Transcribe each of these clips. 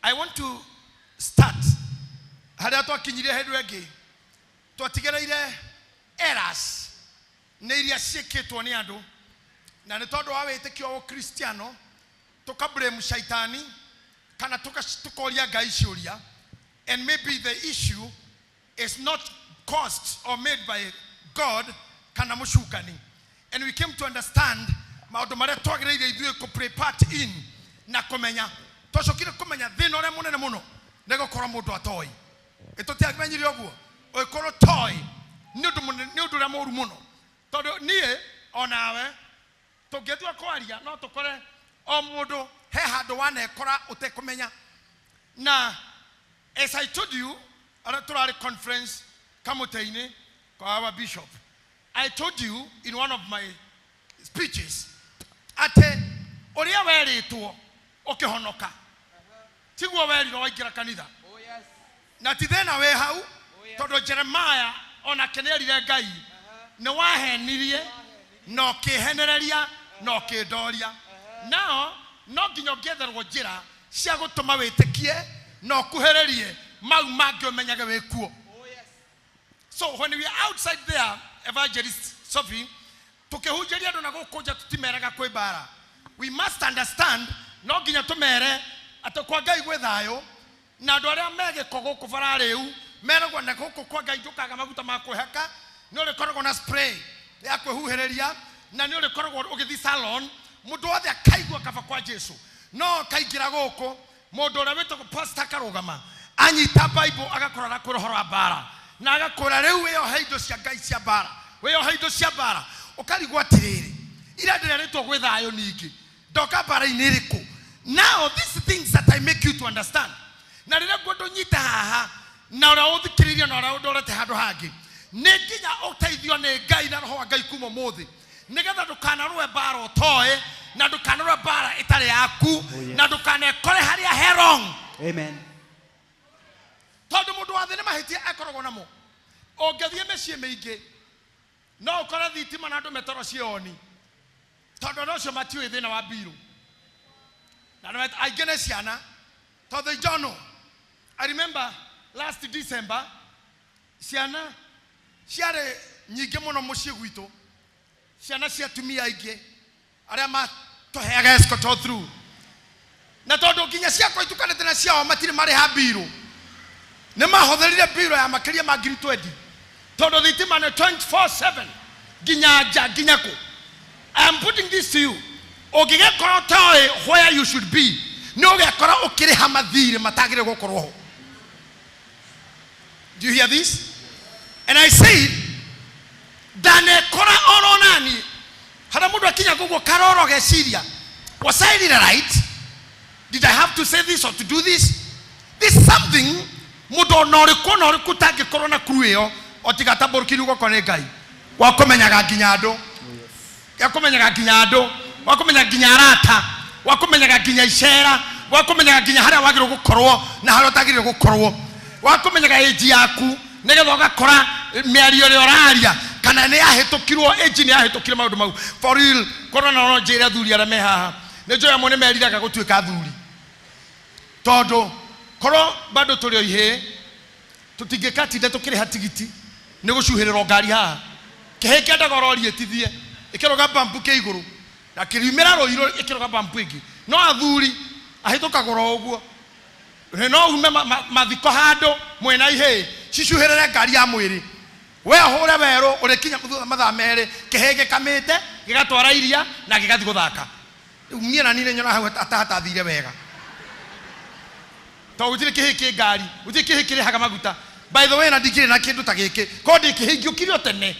I want to start. Haria twakinyirie hendu enge twatigereire errors na iria cieketwo ni andu na ni tondu wa witikio wa Kristiano tukablame shaitani kana tukoria Ngai ciuria, and maybe the issue is not caused or made by God kana mushukani, and we came to understand maundu maria twagereire ithuĩ ku play part in na kumenya twacokire kumenya thina uria munene muno ni gukora mundu atoi itutiamenyire oguo oikorwo toi ni undu uria muru muno tondu nie onawe tungetua kwaria no tukore o mundu he handu wanekora utekumenya. Na as I told you at a conference Kamuteine kwa our bishop, I told you in one of my speeches ate oria weritwo okihonoka tiguo weriro waingira kanitha. Oh yes. Na ti thena we hau tondu Jeremiah ona kenerire Ngai ne wahenirie no kihenereria no kidoria. Now no nginya ngetherwo njira cia gutuma witikie no kuhererie mau mangi omenyage wekuo. Oh yes. So when we are outside there, Evangelist Sophie, tukihunjeria andu na gukunja tutimeraga kwi bara, we must understand no nginya tumere atakwa Ngai gwe thayo na andu aria megiko guku bara riu meragwo na guku kwa Ngai ndukaga maguta ma kuhaka ni uri koragwo na spray ya kwihuhereria na ni uri koragwo ugithi salon mundu wothe akaigua kaba kwa Jesu no kaingira guku mundu uria witagwo pastor karugama anyita Bible agakora na kurohora wa bara na agakora riu yo heindo cia Ngai cia bara weyo heindo cia bara ukarigwa atiriri ira ndireretwo gwe thayo ningi ndoka bara iniriku. Now these things that I make you to understand na rire gondo nyita haha na ora uthikiriria na ora ndorete handu hangi ni nginya uteithio ni Ngai na roho wa Ngai kuma muthi nigetha ndukanarwe bara utoe na ndukanarwe bara itari yaku na ndukanekore haria herong. Amen. Tondu mundu wa thina mahitia akoragwo namo ongethie mecii mingi no ukora thitima na andu metoro cioni tondu no cio matiwe thina wa biru na aigene ciana tondu ijono. I remember last December ciana ciare nyingi muno mucii gwitu ciana cia tumia ingi aria matoheaga escort through na tondu nginya ciakwa itukanite na ciao matire mari ha biru ni mahotherire biru ya makiria ma 20 tondu thitima ne 24/7 ginya ku. I am putting this to you. Ogigekora toy where you should be no gekora ukiri hamathire matagire gukorwo. Do you hear this? And I said dane kora oronani hada mundu akinya gugu karoro geciria. Was I right? Did I have to say this or to do this? This is something mundu no rikutangi korona krueo otigata borkiru gukone Ngai wakomenyaga nginya andu yakomenyaga nginya andu wakomenyaga nginya arata wakomenyaga nginya icera wakomenyaga nginya haria wagire gukorwo na haria utagire gukorwo wakomenyaga age yaku nigetha ugakora miario ri oraria kana ni ahitukirwo age ni ahitukire maundu mau for real korona no njira thuri ara me haha ni njoya mone meriraga gutuika thuri tondu koro bado turi ihe tutingikatinde tukire hatigiti ni gucuhirira ngari haha kiheke ndagorori etithie ikiroga bambu ke iguru na kirimera roiro ikiroga bambu ingi no athuri ahituka goro uguo no ume mathiko hando mwena ihe cicuhirire ngari ya mwiri we hure wero urikinya mathaa meri kihege kamite gigatwara iria na gigathi guthaka umie na nire nyona hau atahata thire wega to utire kiheke ngari utire kihekire haga maguta. By the way na dikire na kindu ta giki ko ndikihingio kirio tene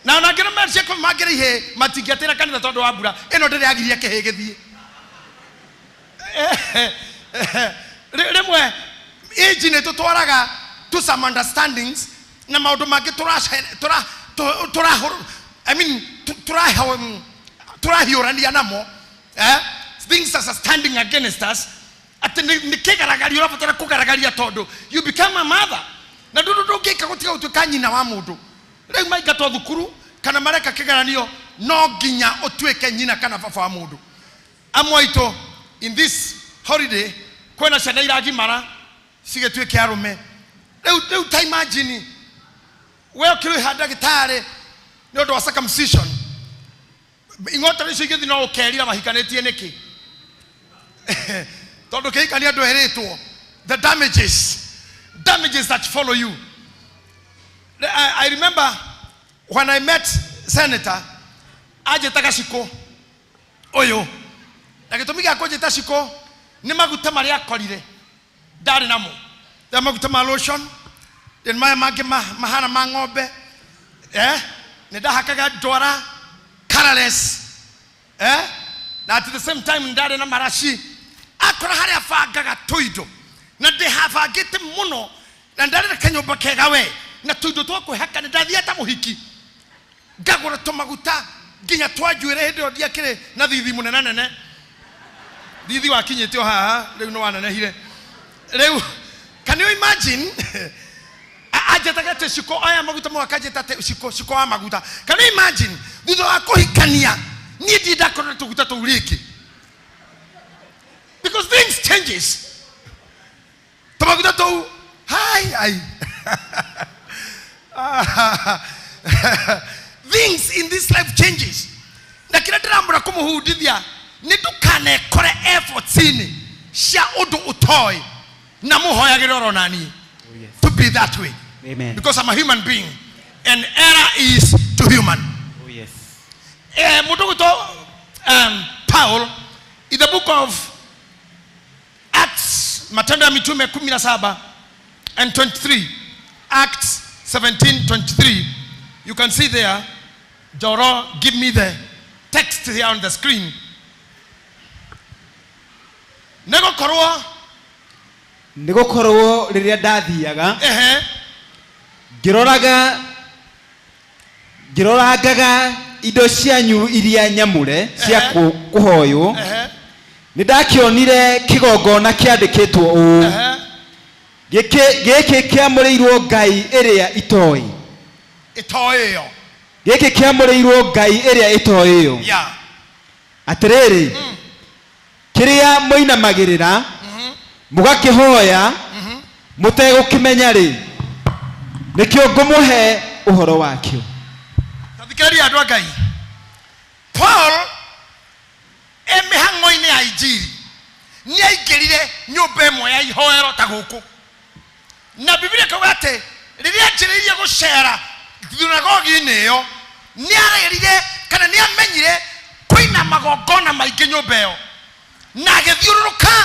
na ngire merce ko magire ihe matingiatira kanitha tondu wa mbura ino ndire agiria kihegethie remwe age tutwaraga to some understandings na maundu mangi turahiurania namo things are standing against us at nikigaragari urabatara kugaragaria tondu you become a mother na ndu ngika gutika utuika nyina wa mundu riu maingatwo thukuru kana mareka kigaranio no nginya utuike nyina kana baba wa mundu. Amwaito in this holiday kwena ciana iragimara cigetwike arume rĩu ta imagine we ukĩrĩha ndagĩtarĩ nĩ ũndũ wa circumcision ing'ota icio igĩthi no ũkerira mahikanĩtie nĩkĩ tondũ kĩhikania andũ erĩtwo the damages that follow you. I remember when I met Senator ajetaga Shiko oyo ndagĩtũmi gĩa kũnjĩta Shiko nĩ maguta marĩa akorire ndarĩ namo the maguta ma lotion then maya mangĩ mahana ma ng'ombe nĩ ndahakaga ndwara colorless na at the same time ndarĩ na marashi akora harĩa bangaga tũindo na ndĩhabangĩte mũno na ndarĩ na kanyũmba kega we na tũindo twa kwĩhaka nĩ ndathiĩte mũhiki ngagũra tũmaguta nginya twa njuĩrĩ hĩndĩ ĩyo ndiakĩrĩ na thithi mũnene nene thithi wakinyĩte o haha rĩu nĩ wanenehire rĩu can you imagine ajetaga te Shiko aya maguta mwakajeta te Shiko wa maguta can you imagine thutha wa kũhikania niĩ ndindakorwo tũguta tũu rĩngĩ because things changes tũmaguta tũu hai things in this life changes na kila ndĩramũra kũmũhundithia nĩ ndũkanekore efforts-inĩ cia ũndũ ũtoĩ na mũhoyagĩre oro nani to be that way. Amen. Because I'm a human being and error is to human. Oh yes. Paul in the book of Acts Matendo ya Mitume 17 and 23 Acts 17:23 you can see there. Joro, give me the text here on the screen. Nĩgũkorwo rĩrĩa ndathiaga ngĩrorangaga indo cianyu iria nyamũre cia kũhoywo nĩ ndakĩonire kĩgongona kĩandĩkĩtwo ũũ gĩkĩ kĩamũrĩirwo Ngai ĩrĩa itoĩ gĩkĩ kĩamũrĩirwo Ngai ĩrĩa itoĩ atĩrĩrĩ kĩrĩa mũinamagĩrĩra mũgakĩhoya mũtegũkĩmenya rĩ nĩkĩo ngũmũhe ũhoro wakĩo. Tathikĩrĩria andũ a Ngai. Paul emĩhang'o-inĩ ya Injiri nĩ aingĩrire nyũmba ĩmwe ya ihoero ta gũkũ na Biblia ĩkauga atĩ rĩrĩa anjĩrĩirie gũcera thunagogi-inĩ ĩyo nĩ arerire kana nĩ amenyire kwĩna magongona maingĩ nyũmba ĩyo na agĩthiũrũrũka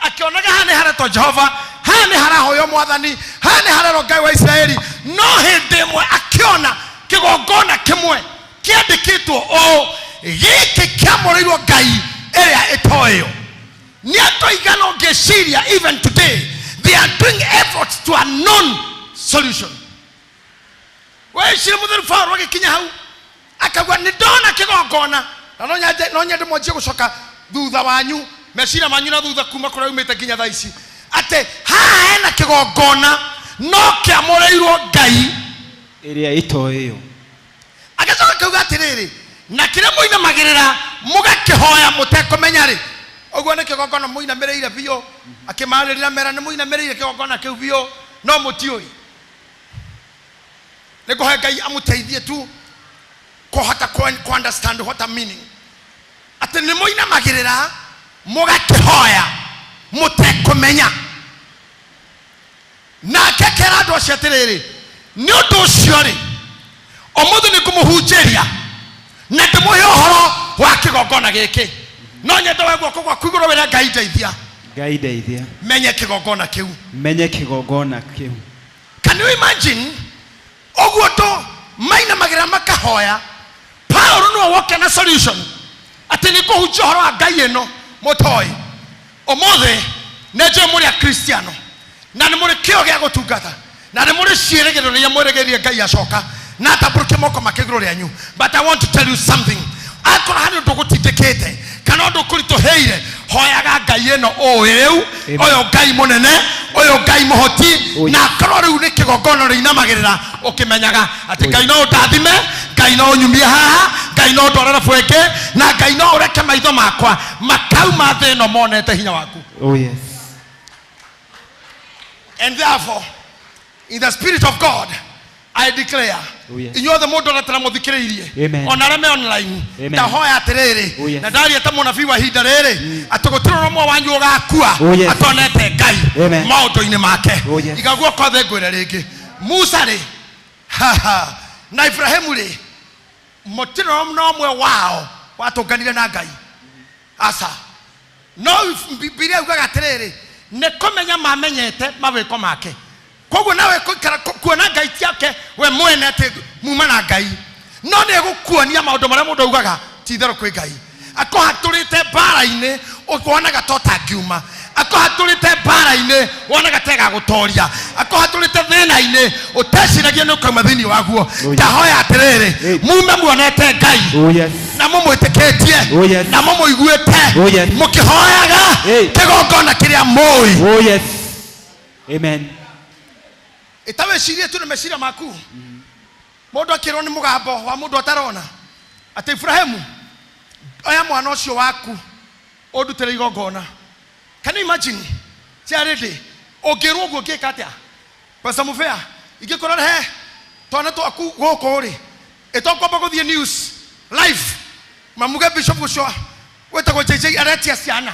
akionaga hane haretwo Jehova hane harahoyo mwathani hane harero Ngai wa Israeli no hĩndĩ ĩmwe akiona kĩgongona kĩmwe kĩandĩkĩtwo o gĩkĩ kĩamũrĩirwo Ngai ĩrĩa ĩtoĩyo nĩ andũ aigana ũngĩciria even today they are doing efforts to a non solution. Wecirie mũthuri Paulo agĩkinya hau akauga nĩ ndona kĩgongona na no nyende mwanjie gũcoka thutha wanyu meciria manyu na thutha kuma kũrĩa umĩte nginya thaa ici atĩ haha hena kĩgongona no kĩamũrĩirwo Ngai ĩrĩa itoĩyo agacoka akauga atĩrĩrĩ na kĩrĩa mũinamagĩrĩra mũgakĩhoya mũtekũmenya rĩ ũguo nĩ kĩgongona mũinamĩrĩire biũ akĩmarĩrĩra mera nĩ mũinamĩrĩire kĩgongona kĩu biũ no mũtiũĩ nĩ kũhe Ngai amũteithie tu kũhota ku understand what a meaning atĩ nĩ mũinamagĩrĩra mũgakĩhoya mũtekũmenya nake kera andũ acio atĩrĩrĩ nĩ ũndũ ũcio rĩ ũmũthĩ nĩ ngũmũhunjĩria na ndĩmũhe ũhoro wa kĩgongona gĩkĩ no nyende we guoko gwaku igũrũ wĩra Ngai ndeithia menye kĩgongona kĩu. Can you imagine ũguo ndũ mainamagĩrĩra makahoya Paul no woke na solution atĩ nĩ kũhunjia ũhoro wa Ngai ĩno mũtoĩ ũmũthĩ nĩ njũĩ mũrĩ akristiano na nĩ mũrĩ kĩo gĩa gũtungata na nĩ mũrĩ ciĩrĩgĩrĩro rĩrĩa mwĩrĩgĩrĩire Ngai acoka na atambũrũkie moko make igũrũ rĩanyu. But I want to tell you something. Akorwo harĩ ũndũ gũtindĩkĩte kana ũndũ ũkũritũhĩire hoyaga Ngai ĩno ũyũ ũyũ Ngai mũnene ũyũ Ngai mũhoti na akorwo rĩu nĩ kĩgongona rĩinamagĩrĩra ũkĩmenyaga atĩ Ngai no ũndathime Ngai no ũnyumie haha Ngai no ndorera bwenge na Ngai no ureke maitho makwa makau mathe no monete hinya waku. Oh yes. And therefore, in the spirit of God, I declare, oh yes. Inyo the modo ratara muthikiririe. Amen. Onareme online. Amen. Ndahoya atiriri. Oh yes. Na ndari ata munabii wa hinda riri. Atugutiro no mwa wanyu ugakua. Oh yes. Atonete Ngai. Amen. Maundu-ini make. Oh yes. Igaguo kothe ngwire ringi. Musa ri. Na Ibrahimu ri. Mutiro no mwe wao watunganire na Ngai. Asa. No Biblia ugaga atiriri. Ne komenya mamenyete mawiko make. Koguo nawe kuona Ngai tiake we mwene ati muma na Ngai. No ne gukuonia maundu maria mundu ugaga ti thero kwi Ngai. Akohaturite bara-ini ukonaga tota ngiuma. Akohaturite bara-ini wonaga tega gutoria. Akohaturite thina-ini uteciragia ni ukauma thini waguo. Ndahoya atiriri mume muonete Ngai. Oh yes. Na mumwitikitie. Oh yes. Na mumuiguite. Oh yes. Mukihoyaga kigongona kiria moi. Oh yes. Amen. Itawe shiria tu na meshira maku. Mundu akirwo ni mugambo wa mundu atarona. Ati Ibrahimu oya mwana ucio waku odutire igongona. Can you imagine? Tiarede ogirwo uguo ngika atia. Pasa mufea igikora he twana twaku goko ri. Itokwamba guthie news live. Mamuge bishop ucio wetagwo JJ aretia ciana.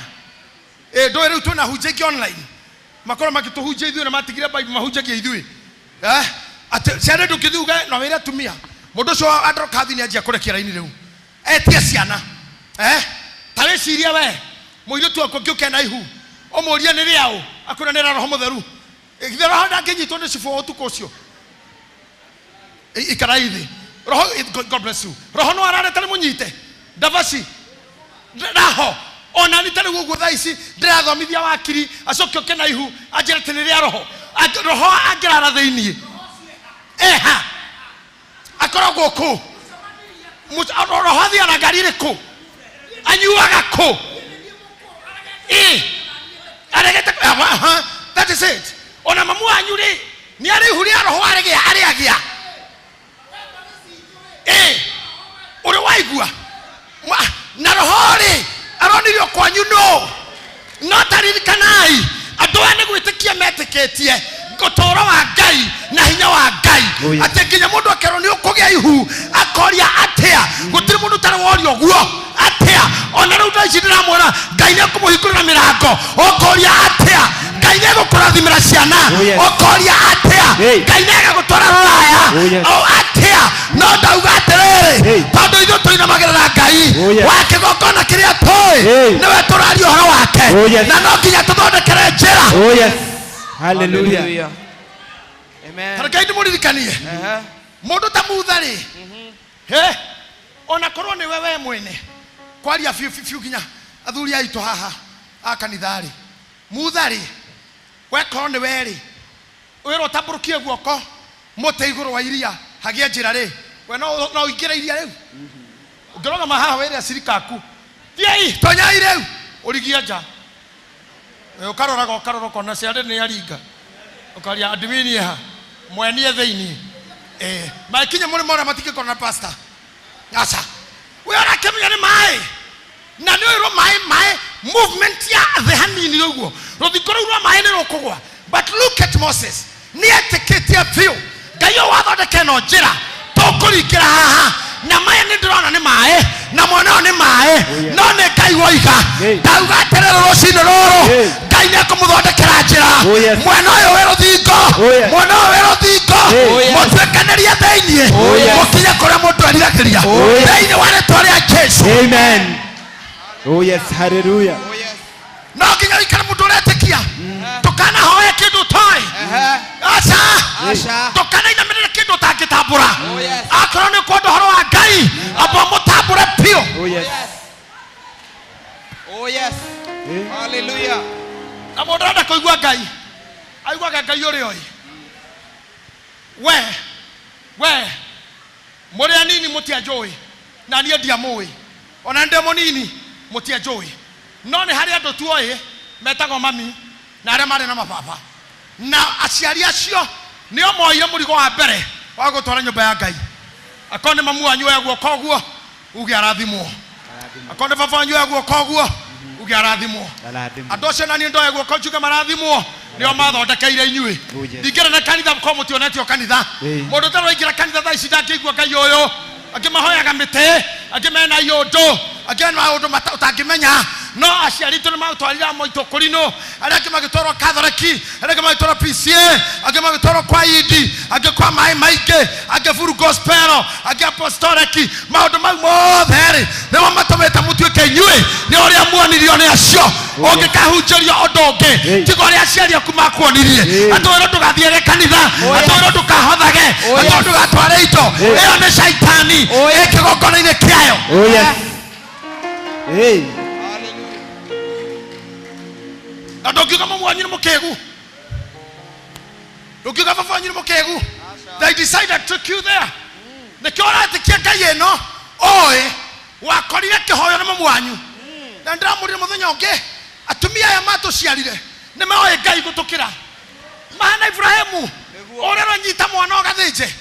Ndo ri tu na hujeki online. Makora makituhuje ithuĩ na matigire Bible mahunjagia ithuĩ. Ati ciana ndukithuga no wira tumia. Mundu ucio androka thini anjia kurekia raini riu. Etia ciana. Tawe ciria we. Muiru tu akokio na ihu. Omoria ni riao. Akuna ni roho mutheru. Igithero handa nginyitwo ni cifo utuko ucio. Ikaraithi. Roho, God bless you. Roho no arareta ni munyite. Ndavasi. Raho. Ona nitare gugu thaisi ndirathomithia wakiri acokio kena ihu anjira tiniria roho angirara thiini akoragwo ku roho athiana ngari iriku anyuaga ku aregete. That is it. Ona mamu anyu ri ni ari huria roho aregia uri waigua na roho ri aronirio kwanyu no taririkanaai andu ane gwitikia metiketie ngotoro wa Ngai na hinya wa Ngai. Ati nginya mundu akerwo ni ukugia ihu akoria atia gutiri mundu tare worio guo atia ona riu ndaici ndiramwona Ngai ni akumuhingurira mirango okoria atia Ngai ni agukurathimira ciana okoria atia Ngai ni agagutwara ruraya o atia no ndauga atiriri tondu ithuĩ tũinamagĩrĩra Ngai wa kĩgongona kĩrĩa tũĩ nĩwe tũraria ũhoro wake na no nginya tũthondekere njĩra. Hallelujah. Amen. Ngai ndĩmũririkanie mũndũ ta Mutha rĩ ona korwo nĩ wewe mwene kwaria biũ nginya athuri aitũ haha a kanitha rĩ Mutha rĩ we korwo nĩ we rĩ wĩrwo tambũrũkie guoko mũtĩ igũrũ wa iria hagie njĩra rĩ we no ingĩra iria rĩu ngĩroga mahaha wĩrĩa sirikaku thiai tonyai rĩu ũrigie nja ũkarora kona ciarĩ nĩ aringa ũkaria admini ha mwenie thĩinĩ makinya mũrĩ mora matingĩkorwo na pastor aca we arakemenya nĩ maĩ na nĩ wĩrwo maĩ movement ya thĩ hanini ũguo rũthingo rũu rwa maĩ nĩ rũkũgwa. But look at Moses nĩ etĩkĩtie biũ Ngai o wathondeke no njĩra tũkũringĩra haha na maĩ nĩ ndĩrona nĩ maĩ na mwena ũyũ nĩ maĩ no nĩ Ngai woiga ndauga atĩrĩrĩ rũcinĩ rũrũ Ngai nĩ ekũmũthondekera njĩra mwena ũyũ wĩ rũthingo mwena ũyũ wĩ rũthingo mũtuĩkanĩrie thĩinĩ mũkinye kũrĩa mũndũ eriragĩria thĩinĩ wa rĩĩtwa rĩa Jesũ. Amen. Oh yes. Hallelujah. No nginya wĩikare mũndũ ũretĩkia ndũkanahoe kĩndũ ũtoĩ aca ndũkanainamĩrĩre kĩndũ ũtangĩtambũra akorwo nĩ kwenda ũhoro wa Ngai amba mũtambũre biũ. Oh yes. Hallelujah. Na mũndũ arenda kũigua Ngai aiguaga Ngai ũrĩ oĩ we mũrĩ anini mũtianjũĩ na niĩ ndiamũĩ ona ndĩ mũnini mũtianjũĩ no nĩ harĩ andũ tuoĩ metagwo mami na arĩa marĩ na mababa na aciari acio nĩo moire mũrigo wa mbere wa gũtwara nyũmba ya Ngai. Akorwo nĩ mamu wanyu oya guoko ũguo uge arathimwo akonde baba wanyu ya guoko guo uge arathimwo adoce na ni ndo ya guoko juga marathimwo nio mathondekeire inyui ndingera na kanitha ko mutionetio kanitha mundu taro ingira kanitha tha ici ndangigua Ngai uyu akimahoyaga mite akimena yondo akena undu utangimenya no aciari tu mautwarira moito kurino aria kimagitoro Katholiki aria kimagitoro PCA akimagitoro kwa idi akikwa mai maike akifuru gospel akapostolic maundu mau mothe nimo matometa mutuike inyui ni uria muonirio ni acio ungikahunjirio ondonge tigo ria aciari aku makuonirie atwiro tugathiere kanitha atwiro tukahothage atwiro tugatware ito iyo ni shaitani ikigokona-ini kiayo. Oh yes. Hey. Adokiga mama wanyu mukegu. Dokiga baba wanyu mukegu. They decided to kill there. The kora tikia Ngai eno. Oe wakorire kihoyo na mama wanyu. Na ndamurire muthenya ungi atumia ya mato ciarire. Ni maoe Ngai gutukira. Mahana Ibrahimu. Orero nyita mwana ogathinje.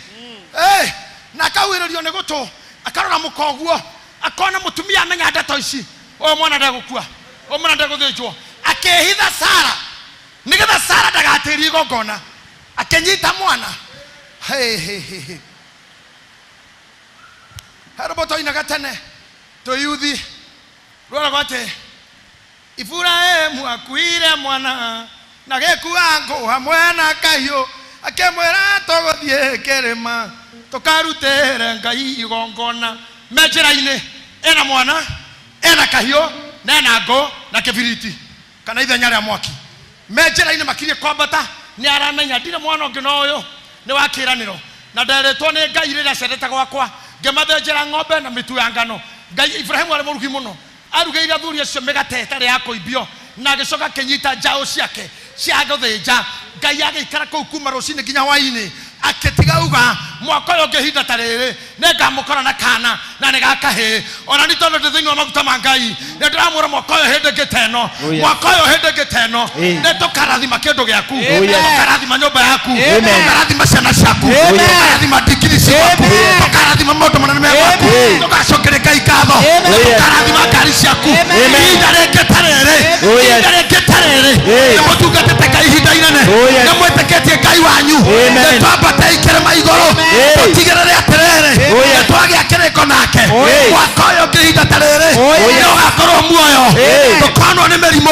Na kawirerio ni gutu akarora mukoguo akona mutumia amenya ndeto ici o mwana ndagukua o mwana ndaguthinjwo akehitha Sara nigetha Sara ndagatiri gongona akenyita mwana haroboto inaga tene to yuthi rora gote Ibrahimu akuire mwana na gekuango hamwe na kahiu akemwera togothie kerema tukarutere Ngai igongona mejera-ini ena mwana ena kahio na ena ngo na kibiriti kana ithenya ria mwaki mejera-ini makirie kwambata ni aramenya ndire mwana ungi no uyu ni wakiraniro na nderetwo ni Ngai rira cendete gwakwa ngemathejera ng'ombe na mitu ya ngano. Ngai Ibrahimu ari murugi muno arugeire athuri acio migate itari ya kuibio na agicoka kinyita njao ciake cia guthinja. Ngai agikara kuu kuma rucini nginya hwaini akitiga uga mwaka uyu ngihinda tariri ningamukora na kana na nigakahi ona ni tondu thini wa maguta ma Ngai ni ndiramura mwaka uyu hindi ngiteno mwaka uyu hindi ngiteno ni tukarathima kindu giaku tukarathima nyumba yaku tukarathima ciana ciaku tukarathima digiri ciaku tukarathima maundu manene megaku tugacokere Ngai ngatho tukarathima ngari ciaku ihinda ringi tariri ni mutungatite Ngai ihinda inene ni mwitikitie Ngai wanyu twambate ikirema iguru tutigirire atiriri twagia kiriko nake mwaka uyu ngihinda tariri ni ugakorwo muoyo tukonwo ni mirimu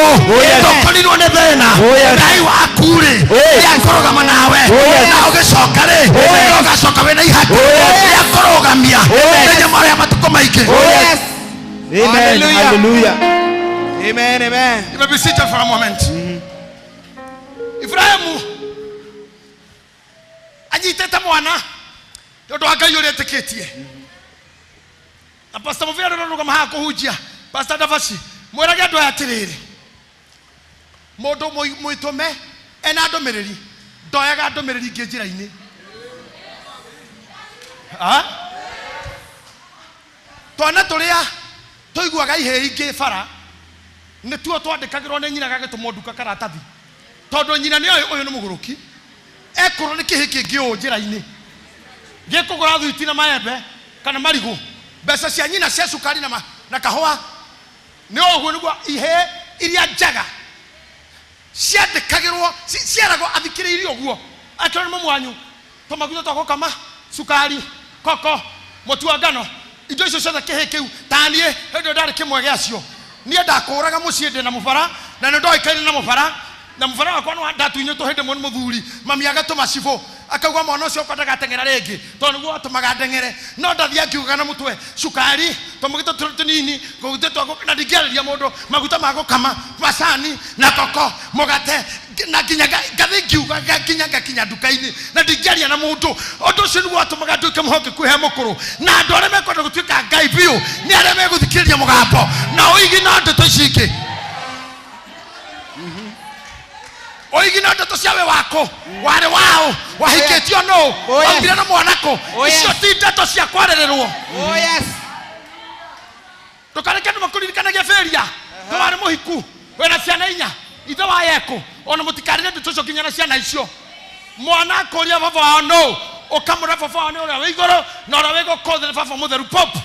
tukoninwo ni thina Ngai waku ri niakorogama nawe na ugicoka ri ugacoka wina ihaki niakorũgamia thenya maria matuko maingi. Amen. Hallelujah. Amen. Amen. You may be seated for a moment. Ibrahimu anyitete mwana tondu wa Ngai uria etikitie na pastor Muvira rurugama ha kuhunjia pastor Davasi mwirage andu atiriri mundu mwitume ena ndumiriri ndoyaga ndumiriri ingi njira-ini twana turia tuiguaga ihe ingi bara ni tuo twandikagirwo ni nyina gagitumo nduka karatathi tondu nyina ni uyu ni muguruki ekoro ni kihi kingi u njira-ini gikugura thuiti na maembe kana marigu mbeca cia nyina cia sukari na kahua ni uguo niguo ihe iria njaga ciandikagirwo ciaragwo athikiriirie uguo akiro ni mamu wanyu tumaguta twa gukama sukari koko mutu wa ngano indo icio ciothe kihi kiu tanie hindi ndari kimwe giacio nie ndakuraga mucii ndi na mubara na ndoikaire na mubara na mubara wakwa no ndatuinye hindi mu muthuri mami agatuma cibũ akauga mwana ucio kwendaga teng'era ringi tondu niguo atumaga ndeng'ere no ndathia ngiuga na mutwe sukari tumugita tunini gugutetwa na ndingĩarĩria mundu maguta ma gukama macani na koko mugate na nginya ngathi ngiuga ngakinya nduka-ini na ndingĩaria na mundu undu ucio niguo atumaga nduĩke mũhokeku he mũkũrũ na andũ arĩa mekwenda gũtuĩka Ngai biũ nĩ arĩa megũthikĩrĩria mũgambo na ũigi na ndeto ici ingĩ oigi na ndeto cia we wako wale wao wahikĩtio no waugire na mwanako icio ti ndeto cia kwarĩrĩrwo. Tukareke andũ makũririkanagia Beria twarĩ mũhiku wena ciana inya ithe wa Yeko ona mũtikarĩre ndeto icio nginya na ciana icio mwana akũria baba wao no ũkamũra baba wao nĩ ũrĩa wĩ igũrũ na ũrĩa wĩ gũkũ thĩ baba mũtheru Pope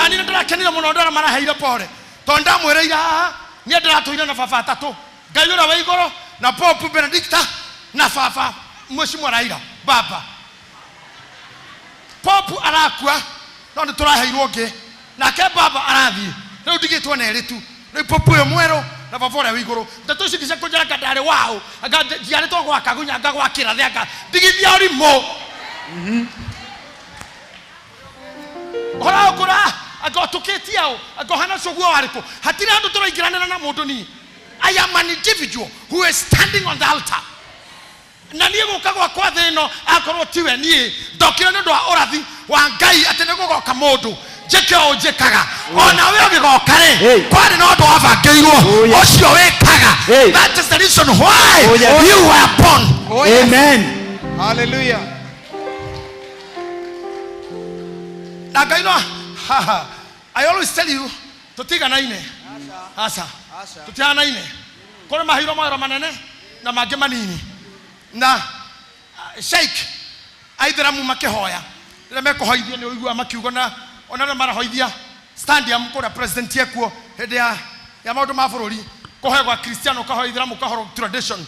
Onani ndirakenire muno ndara maraheire pore. Tonda mwereira haha nie ndiratoire na baba atatu. Ngai ura wa iguru na Pope Benedicta na baba Mheshimiwa Raila baba. Pope arakua no turaheirwo ngi nake baba arathie. Riu ndigitwo na eritu. Riu Pope uyu mwero na baba ura wa iguru. Ndeto ici cia kunjara kadare wao. Anga diare to gwa kagunya anga gwa kira thega. Ndigithia urimo. Ora okura agotuketiao agohana sogwo wariko hatira andu turaingirana na mundu ni. I am an individual who is standing on the altar. Na niye gukagwa kwa thino akorwo tiwe niye ndokire ndu wa urathi wa Ngai atene gugoka mundu jeke o jekaga ona we ogigoka ri kwari no ndu wabangeirwo ucio wekaga. That is the reason why you were born. Amen. Hallelujah. Nagaino I always tell you tutiga naine asa tutiana naine kore mahiro mahiro manene na mage manini na sheikh aitheramu makihoya rire mekohoithia ni uigua makiugo na ona marahoithia stadium kora president yekuo hede ya maundu ma bururi kohegwa Cristiano kahoitheramu kahoro tradition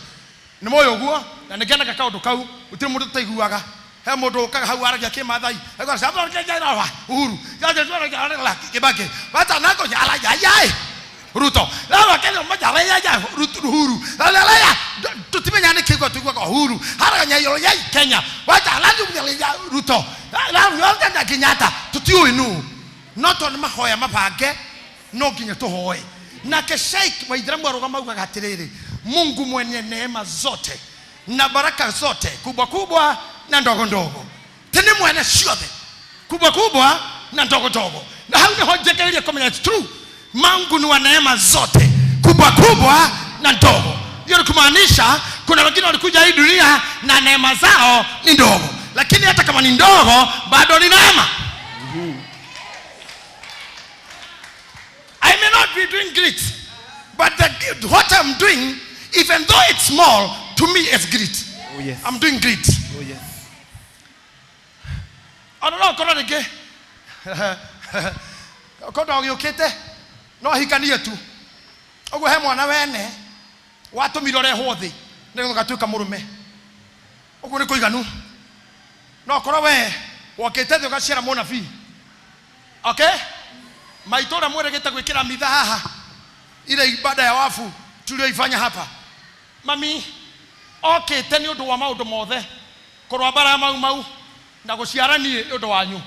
ni moyo guo na nigena kaundu kau utire mundu taiguaga he mundu kaga hau aragia kimathai egwa sababu ngejaira uhuru yaje twara la kibake bata nako yala yai Ruto lawa kenya majara ya uhuru la tutimenya ne kigwa tugwa kwa uhuru haranya yolo ya Kenya bata la ya Ruto la yote Kenyatta tutiu inu not on mahoya mabage no ginya tohoe na ke sheikh waithiramu arugama uga gatiriri Mungu mwenye neema zote na baraka zote kubwa kubwa na ndogo ndogo tene mwene ciothe kubwa kubwa na ndogo ndogo na hau ni hojekeria kama it's true Mungu ni wa neema zote kubwa kubwa na ndogo. Hiyo kumaanisha kuna wengine walikuja hii dunia na neema zao ni ndogo, lakini hata kama ni ndogo bado ni neema. I may not be doing great, but what I'm doing, even though it's small, to me it's great. Oh yes. I'm doing great. Oh yes. I don't know kona nige. Kona ogiyukite no hikanie tu. Ogo he mwana wene watu mirore hothi nego gatuika murume. Ogo ni kuiganu. No kora we wokite thio gaciara mona fi. Okay? Maitora mweregete gwikira mitha haha. Ile ibada ya wafu tulioifanya hapa. Mami okay teni undu wa maundu mothe korwa bara mau na guciarani undu wanyu.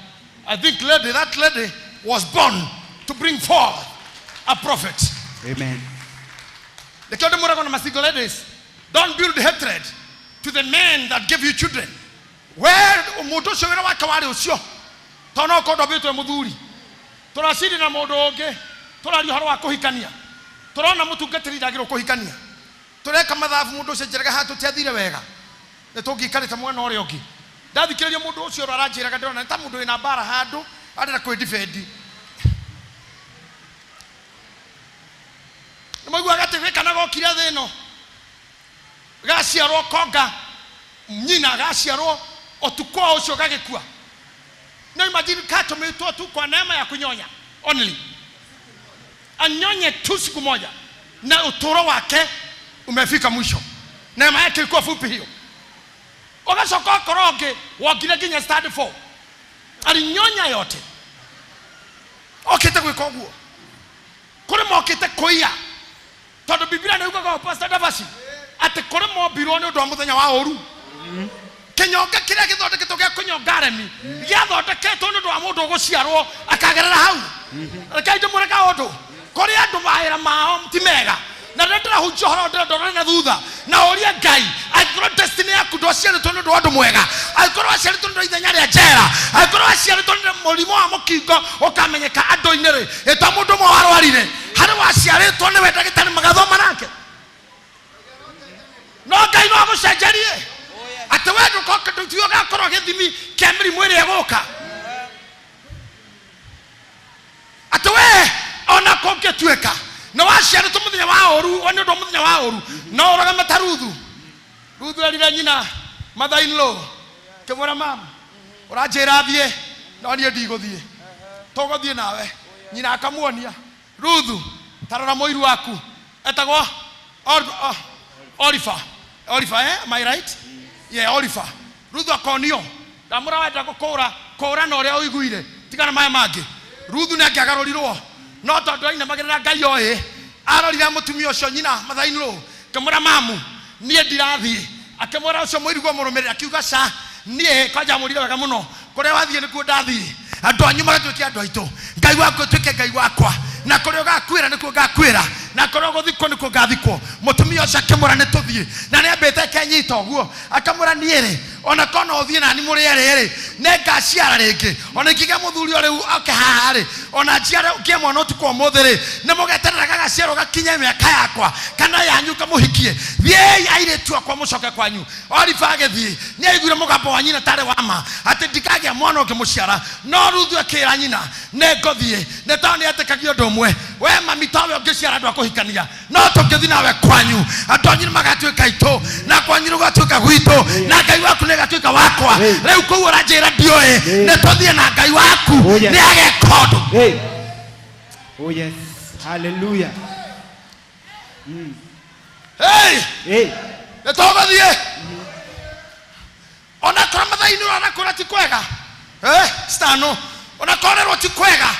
I think that lady was born to bring forth a prophet. Amen. The kid murago na single ladies, don't build hatred to the men that give you children. Where umuto showera wa kawari ucio tono ko dobetwe muthuri turashiri na mundu ungi turari horo wa kuhikania turona mutungatiri ndagiro kuhikania tureka mathabu mundu ucio njeraga hatu tiathire wega nitungikarita mwana uri ungi ndathikiriria mundu ucio aranjiraga ndona ta mundu ina bara handu arenda kwi defend nimagua gatirika na gokira thino gaciarwo konga nyina gaciarwo otukwa ucio gagikua na imagine kato meitwa tu kwa neema ya kunyonya only anyonye tu siku moja na utoro wake umefika mwisho neema yake ilikuwa fupi hiyo ogasoka koroge wagire ginya stadi 4 alinyonya yote okete gwikoguo kuri mokete kuia todo Biblia na yuko kwa Pastor Davasi ate kuri mo biro ni ndo muthenya wa oru kenyonga kire githondeketwo gya kunyonga remi gyathondeketwo ni ndo wa mundu guciarwo akagerera hau akaije mureka undu kuri andu mahera mao mtimega na ndira hujjo horo ndira na thutha na oria Ngai aikoro destiny yaku ndo ciaritwo ni ndo andu mwega aikoro ciaritwo ndo ithenya ria njera aikoro ciaritwo ni murimo wa mukingo ukamenyeka andu-ini ri eta mundu mo warwarire hari waciaritwo ni wendagitari magathoma nake no Ngai no agucenjerie ate wendu ko tuyo gakorwo githimi kia mirimu iri eguka ate we ona kongetueka na waciaritwo muthenya wa oru oni ndo muthenya wa oru no uraga mataruthu ruthu arira nyina mother in law kemora mama urajira thie no nie ndiguthie togothie nawe nyina akamuonia Ruthu tarora moiru waku etagwo Oliver am I right? Yeah, Oliver. Ruthu akonio ndamura wenda gukura na uria uiguire tigana maya mangi Ruthu ne akiagarurirwo no tondu aina magirira Ngai oye arorira mutumia ucio nyina mathainiro kamura mamu nie ndirathie akemwera ucio muirigwo murumirira akiuga sa nie kwanja murire wega muno kuria wathie nikuo ndathie andu anyu magatuikia andu aitu Ngai waku tuike Ngai wakwa na kuria ugakwira nikuo ngakwira na kuria guthikwo nikuo ngathikwo mutumia ucio akemwera nituthie na niambite kenyita uguo akamwera niere ona kono uthie na ni muri ere nenga ciara ringi ona ikiga muthuri uri okehari ona njiare ukiemwa no tukwo muthiri ni mugeterera gagaciaro gakinye miaka yakwa kana yanyu kamuhikie thiei airetu akwa mucoke kwanyu Oliver agethie ni aiguire mugambo wa nyina tare wama ati ndikagia mwana ukimuciara no Ruthu akira nyina nengothie ne tani atekagio ndomwe we mami tawe ungiciara andu akuhikania no tukithi nawe kwanyu andu anyu magatuika itu na kwanyu gatuika gwitu na Ngai waku ne gatuika wakwa riu kou uranjira ndioe ne tuthie na Ngai waku ni agekondu. Oh yes, hallelujah. Hey ne togathie ona kama thaini ona kura ti kwega stano ona korerwo ti kwega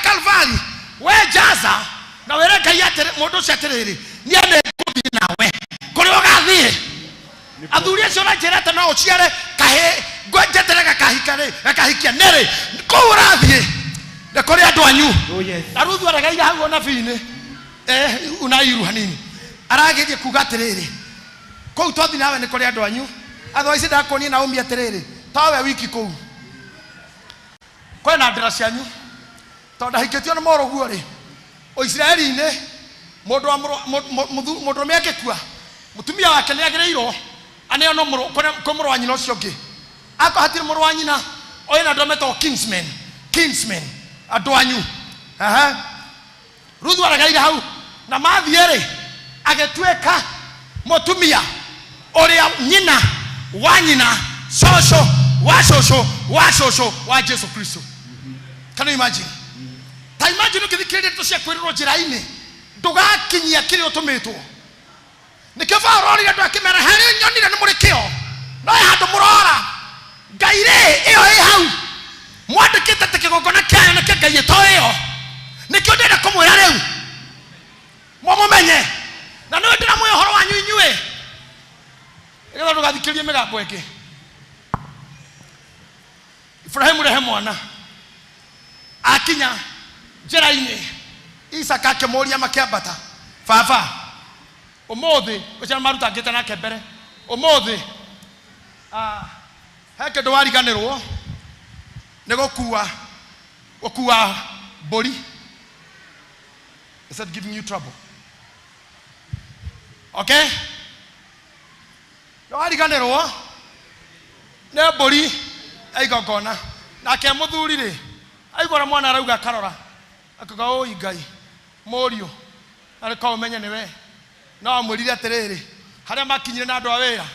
Calvary we jaza na were Ngai atere mundu ceterere ni ane kuthi nawe kuri ugathie athuri acio na njirete no uciare kahe ngwenjeterega kahikia nere kou urathie ne kuri andu anyu. Na Ruthu aragaira hau ona bini unairu hanini aragerie kuga atiriri kou tothi nawe ne kuri andu anyu otherwise ndakonie na umi atiriri tawe wiki kou kwena ndira cianyu tondu hiketio na moroguo ri o Israeli ne mundu mekekua mutumia wake ne agireiro aneo no muru wa nyina ucio ngi ako hatiri muru wa nyina oyena ndometo kinsmen andu anyu Ruthu aragaira hau na mathiere agetueka mutumia uria nyina wa nyina shosho wa Jesu Kristo. Can you imagine? Ta imagine ukithikirira to cia kwiriro njira-ini ndugakinyia kiri utumitwo nikeva rori andu akimera hari nyonire ni muri kio no handu murora Ngai ri iyo hau mwandikite tikigongona kyayo na Ngai etoyo nikio ndenda kumwira riu mumenye na no ndira mwe horo wanyu inyue igetha ndugathikirie migambo ingi Ibrahimu rehe mwana akinya njira-ini Isaka kemoria makiambata baba umuthi ucia maruta ngite nake mbere umuthi heke ndo wariganirwo ne gukua mburi. Is that giving you trouble? Okay, ndo wariganirwo ne mburi aigongona nake muthuri ri aigora mwana arauga karora akaga oi Ngai morio ariko umenye niwe no amwirire atiriri haria makinyire na andu a wira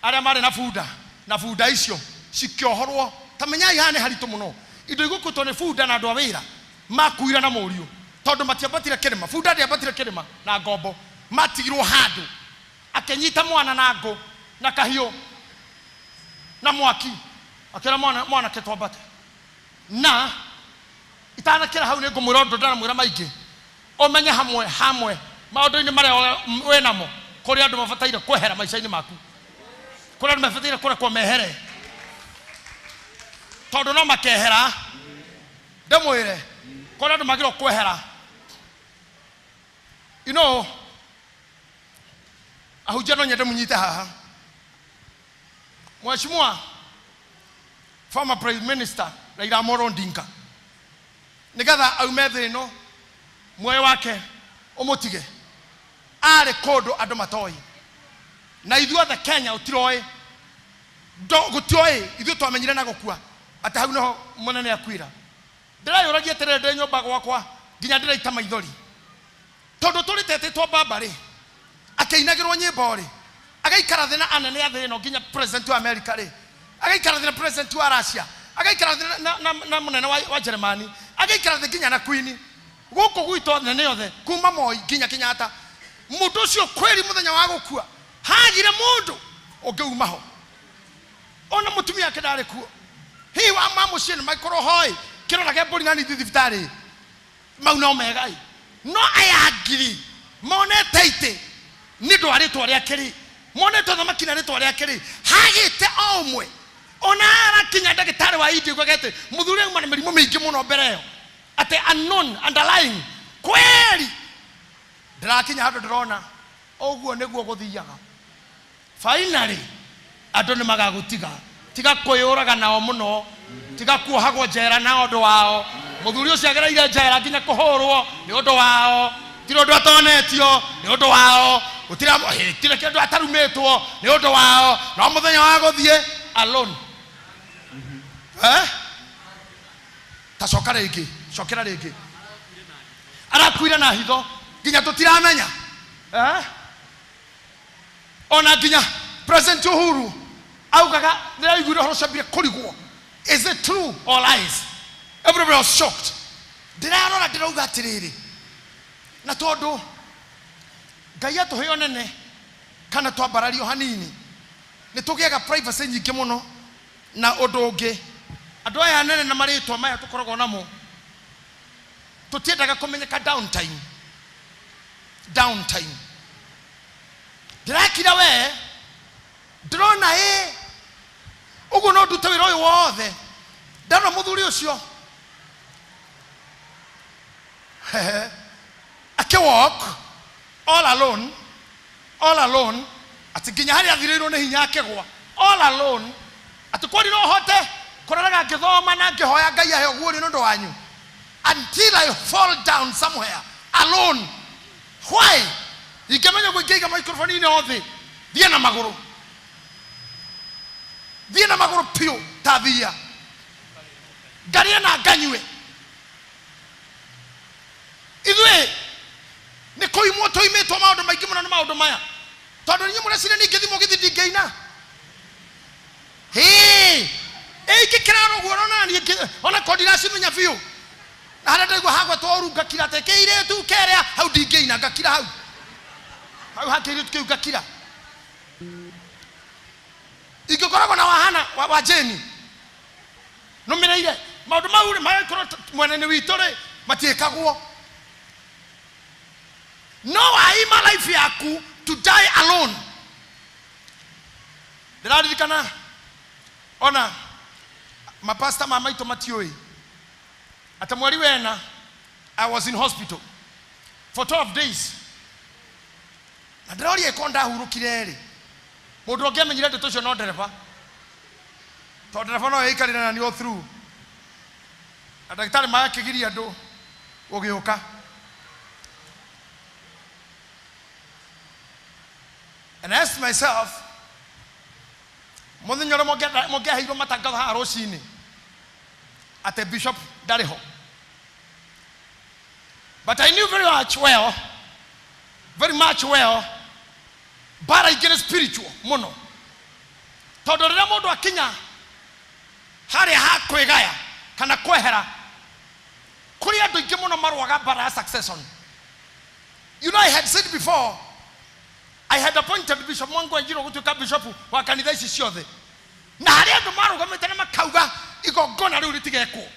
aria mari na bunda icio cikiohorwo tamenyai hane haritu muno indo igukutwo ni bunda na andu a wira makuira na morio tondu matiambatire kirima bunda ndiambatire kirima na ngombo matigirwo handu akenyita mwana na ngo na kahio na mwaki akira mwana ketwambate na itana kira hau ne ngumurondo ndana mwira maingi omenye hamwe maundu-ini maria we namo kuri andu mabataire kwehera maica-ini maku kuri andu mabataire kurekwo mehere tondu no makehera ndamwire kuri andu magirwo kwehera you know ahujia no nyende munyite haha Mheshimiwa former Prime Minister Raila Amolo Odinga nigetha aume thino muoyo wake umutige ari kodo andu matoi na ithuothe Kenya utiroi gutioi ithu twamenyire na gukua ati hau no munene akwira ndirayuragia tere ndi nyumba gwakwa nginya ndiraita maithori tondu turitete twa babari akeinagirwo nyimbo ri agaikara thina anene athino nginya president wa America ri agaikara thina president wa Russia agaikara thina na munene wa Germany agaikara the Kenya na Queen goko gwito nene yothe kuma Moi nginya Kenyatta mundu ucio kweri muthenya wa gukua hagire mundu ungiuma ho ona mutumia kedare kuo hi wa mamu cien maikoro hoi kirora ke bori nani thibitari mau no megai no ayagiri mone taite ni ndwari twari akiri mone to thamaki na ritwa ria kiri hagite omwe ona ara kinya ndagitari wa idi gwagete muthuri umana mirimo mingi muno mbere yo ate unknown underlying kweri ndirakinya handu ndirona oguo niguo guthiaga finally andu ni magagutiga tiga kuyuraga nao muno tiga kuohagwo njera na undu wao muthuri ucio agereire njera nginya kuhurwo ni undu wao tiro ndo atonetio ni undu wao utira tira kindu atarumetwo ni undu wao no muthenya wa guthie alone ta shokera rigi arakuira na hitho nginya tutiramenya ona nginya President Uhuru augaga ndiraiguire horo cambire kurigwo. Is it true or lies? Everybody was shocked. Ndirarora ndirauga atiriri na tondu Ngai atuhe nene kana twambarario hanini ni tugiaga privacy nyingi muno na undu ungi andu aya nene na maritwa maya tukoragwo namo tutiendaga kumenyeka downtime ndirakira we ndrona uguo no ndute wira uyu wothe ndana muthuri ucio walk all alone ati nginya hari athirirwo ni hinya akegwa all alone ati kwani no hote koraraga ngithoma na ngihoya Ngai ahe oguo ni ndu wanyu until I fall down somewhere alone. Why? Ikamenya kuiga microphone ni othe thie na maguru pio tathia ngaria na nganywe ithwe ni koimwo toimetwo maundu maingi muno na maundu maya tondu ninyi murecire ni ngithimo githindingaina ikikirano guoro na ni ona kodira simenya biu na hana ndaigua hagwa tworu ngakira tekeire tu kerea hau ndingaina ngakira hau hakiri tukiu ngakira igikoragwo na wahana wa Jeni no mireire maundu mau maikoro mwenene witu ri matiekagwo no aima life yaku to die alone. Ndiraririkana ona mapasta mamaito matioi atamwari wena I was in hospital for 12 days na ndorori ekonda hurukire ri mundu ongemenyire ndeto cio no ndereba to ndereba no eikarira na ni through adagitari maya kigiria andu ugiuka and I asked myself muthenya mogia hiro matangatho ha rocini ate bishop dariho, but I knew very much well but I get spiritual mono tondu rira mundu akinya hari ha kwigaya kana kwehera kuri andu ingi muno marwaga bara succession. You know, I had said before I had appointed Bishop Mwangu Njiro gutuika bishop wa kanitha ici ciothe na hari andu marugamite na makauga igongona riu ritigekwo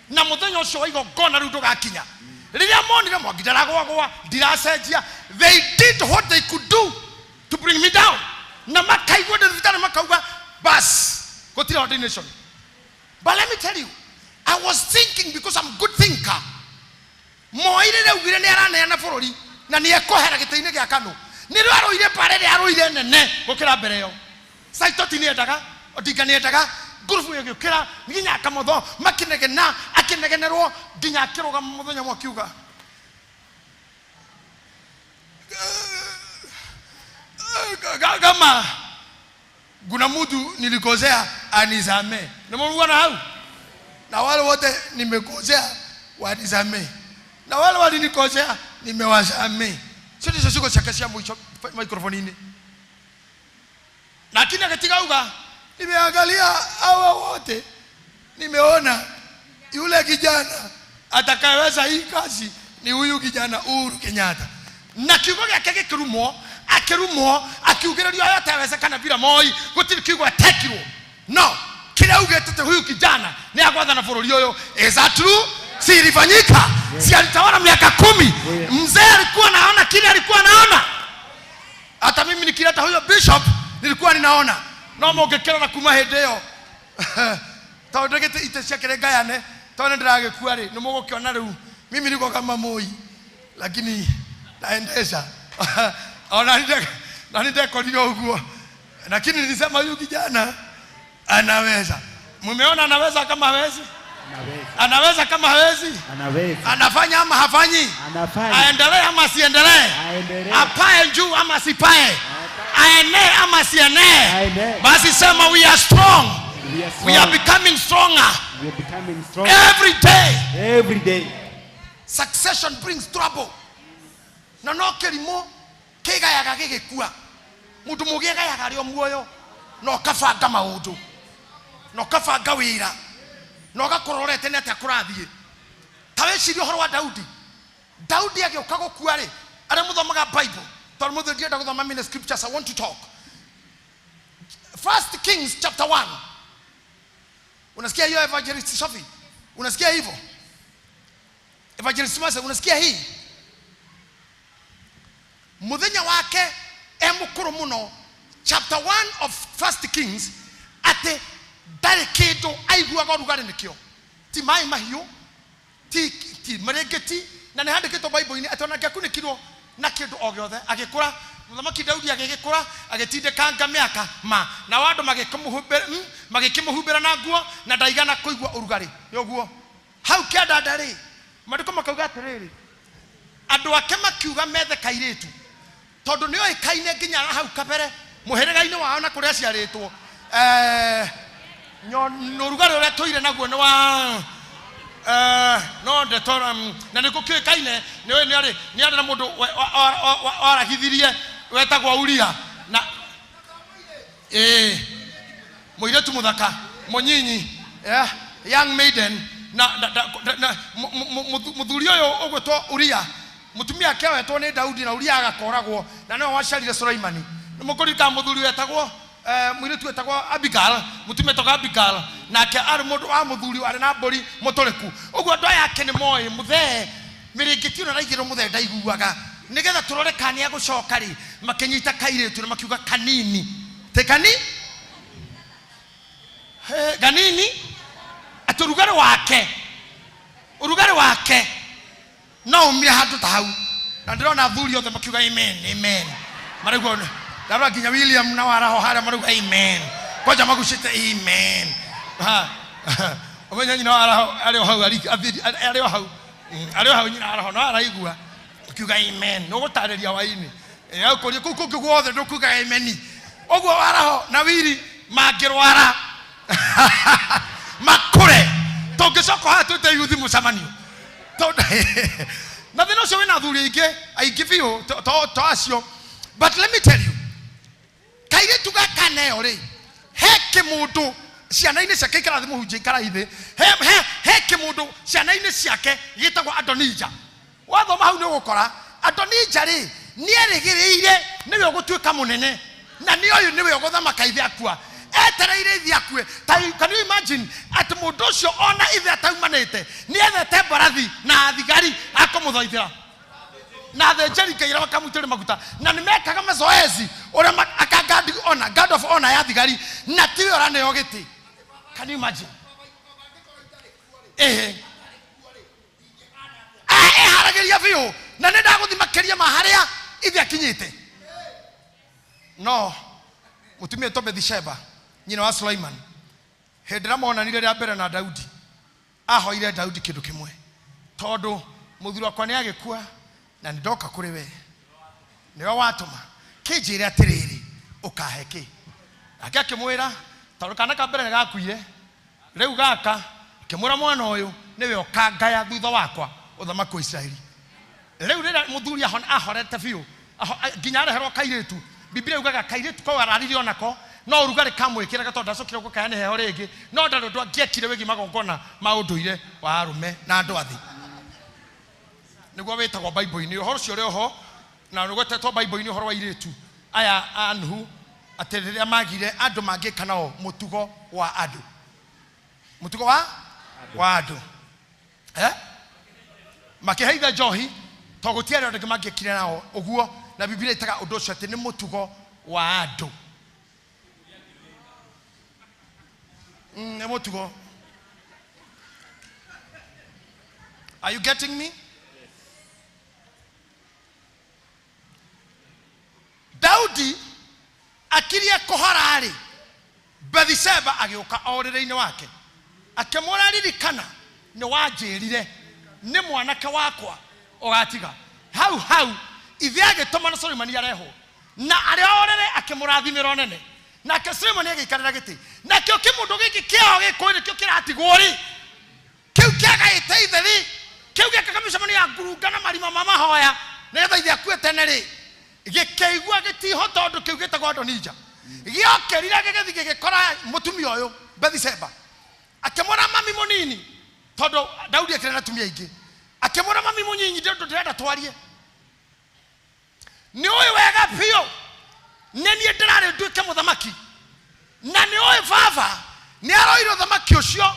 na muthenya ucio wa igongona riu ndugakinya riria monire mwangidaragwa ndiracenjia. They did what they could do to bring me down na makaigwa ndithitari makauga bas gotira ordination. But let me tell you, I was thinking, because I'm a good thinker, moire ugire ni araneana bururi na ni ekohera giteine gia kanu ni ro aroire parere aroire nene gukira mbere yo saitoti ni endaga odinga ni endaga gurufu yagukira nginya akamotho makinegena akinegenerwo nginya akiruga muthenya mwakiuga kama kuna mtu nilikosea anizame na Mungu ana hau na wale wote nimekosea wanizame na wale walinikosea nimewasame. Sio siko chakashia microphone ini lakini katika uga nimeangalia hawa wote nimeona yule kijana atakayeweza hii kazi ni huyu kijana Uhuru Kenyatta. Na kiugo gĩake gĩkĩrumwo akiugĩrĩrio yote yawezekana bila Moi gũtirĩ kiugo atekirwo. No, kile ugete huyu kijana ni agwathana bũrũri ũyũ. Is that true? Si ilifanyika? Si alitawala miaka 10? Mzee alikuwa anaona kile alikuwa anaona. Hata mimi nikileta huyo bishop nilikuwa ninaona. No mũngĩkĩra na kuma hĩndĩ ĩyo. Tondũ ndĩgĩte iteciakĩre ngayane, tondũ ndĩragĩkua rĩ, nĩ mũgũkĩona rĩu mimi niko kama Moi, lakini naendesha. Na nitakorira huko. Lakini nilisema huyu kijana anaweza. Mumeona anaweza kama hawezi? Anaweza kama hawezi? Anaweza. Anafanya ama hafanyi? Anafanya. Aendelee ama asiendelee? Aendelee. Apae juu ama asipae? Aenee ama asienee? Basi sema we are strong. We are becoming stronger. We are becoming stronger. Every day. Every day. Succession brings trouble. Na no kerimo kigayaga gigikua. Mundu mugiagayaga rio muoyo. No kabanga maundu. No kabanga wira. No gakororete ne atakurathie. Tawecirio horo wa Daudi. Daudi agioka gukua ri. Are muthomaga Bible. Tor mutho ndienda guthoma mine scriptures. I want to talk. 1 Kings chapter 1. Unasikia hiyo evangelist Sophie? Unasikia hivyo? Evangelist Masa, unasikia hii? Muthenya wake emukuru muno, chapter 1 of 1 Kings, ate ndari kindu aiguaga rugari nikio. Ti mai mahiu, ti marengeti, na ne handikitwo Bible-ini ati ona ngiakunikirwo na kindu o giothe. Agikura Muthamaki Daudi agigikura, agitindikanga miaka na wandu magikimuhumbira na nguo na ndaigana kuigua urugari. Yoguo hau kianda ndari Maandiko makauga atiriri, andu ake makiuga methe kairitu tondu ni oikaine nginya hau kabere muhiriga-ini wao na kuria ciaritwo. Urugari uria toire naguo ni wa no ndetora na niko kioikaine ni ari na mundu oragithirie wetagwo Uria na muiretu muthaka munyinyi young maiden na muthuri uyu ugwetwo Uria, mutumia ake wetwo ni Daudi na Uria agakoragwo na no wacarire Sulaimani. Mukurika muthuri wetagwo muiretu wetagwo Abigail, mutumia toka Abigail nake ari mundu wa muthuri ari na mburi muturiku. Uguo ndo yake ni moi muthe miringiti na raigiro muthe ndaiguaga nigetha turore kani agucoka ri makinyita kairitu na makiuga kanini tekani ganini ati urugari wake no umire handu ta hau na ndirona thuri othe makiuga amen marauga ndarora nginya William na waraho haria marauga amen koja magucite amen omenya nyina waraho ario hau nyina waraho no araigua kiuga amen no gutariria waini akuria kuku guothe ndukuga amen. Oguo waraho na Wili mangirwara makure tongicoka hatu te yuthi mucamanio na thina ucio wina thuri aingi biu to acio. But let me tell you, kairitu gakaneo ri he kimundu ciana-ini ciake ikarathi muhunjia ikaraithi he kimundu ciana-ini ciake gitagwo Adonija. Wathoma hau ni ugukora Adonija ri ni erigiriire niwe ugutuika munene na ni uyu niwe uguthamaka ithe akua etereire ithe akue. Can you imagine at mundu ucio ona ithe ataumanite ni ethete mbarathi na athigari akamuthoithira na thenjeri kaira bakamutire maguta na nimekaga mazoezi uria akagadi ona God of honor ya thigari na tiwe ora ne ogiti. Can you imagine? Harageria biu na nenda guthimakiria maharia ithe akinyite. No mutumia to Bethsheba nyina wa Sulaiman hendera monanire ria mbere na Daudi ahoire Daudi kindu kimwe tondu muthuri wakwa ni agikua na ndoka kuri we niwe watuma kinjire atiriri ukaheki akakimwira tondu kana ka mbere gakuire riu gaka kimwira mwana uyu niwe okangaya thutha wakwa uthamaki wa Israeli. Riu rira muthuri ahorete biu nginya areherwo kairitu Biblia yugaga kairitu ko arariri onako no urugari kamwikira gatonda cokire gukaya ni heho ringi no ndandu angiekire wigi magongona maunduire wa arume na andu athi niguo wetagwo Bible-ini uhoro cio ri ho na niguetetwo Bible-ini uhoro wa iretu aya anhu aterere magire andu mangika nao mutugo wa andu mutugo wa andu makiheitha njohi to gutiare andu mangikire nao uguo na Biblia itaga undu ucio ati ni mutugo wa andu ni mutugo. Are you getting me? Daudi akiria koharari Bathsheba agioka orire-ini wake akimura ririkana ni wanjirire ni mwanake wakwa ogatiga hau ithe agituma na Solomon areho na ari orire akimurathimira nene na Solomon agikarira giti na kio kimundu giki kiao gikwiri kio kiratigwo ri kiu kiaga iteitheri kiu gikakamishamani ya ngurunga marima mama hoya nigetha ithe akue tene ri gikeigua gitiho tondu kiu gitagwo Adonija giokerire gigithi gigikora mutumia uyu Bathsheba akimura mami munini tondu Daudi akire na tumia ingi akimura mami munyinyi ndio ndirenda twarie ni uyu wega pio nenie ndirare nduike muthamaki na ni uyu baba ni aroiro thamaki ucio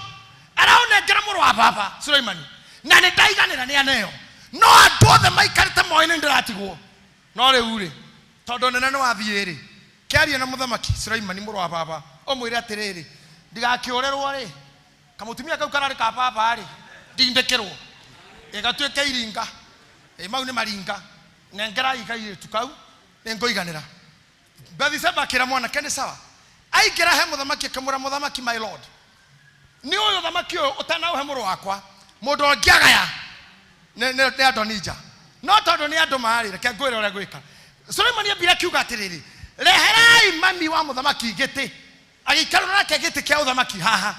araonengera muru wa baba Suleimani na ni ndaiganira ni aneo no andu othe maikarite moyo-ini ndiratigwo no riu ri tondu nene ni wathie ri kiaria na muthamaki Suleimani muru wa baba omwire atiriri ndigakiorerwo ri kamutumia kau karari ka baba ri ndindikirwo igatuike iringa mau ni maringa nengera ikai tukau nengoiganira Bathsheba kira mwana kene sawa aigera he muthamaki akamura muthamaki my lord ni uyu thamaki uyu utana he muru wakwa mundu ongiagaya ne Adonija no tondu ni andu mari reke ngwire ore gwika Solomon ambira kiuga atiriri reherai mami wa muthamaki giti agikarura nake giti kia uthamaki haha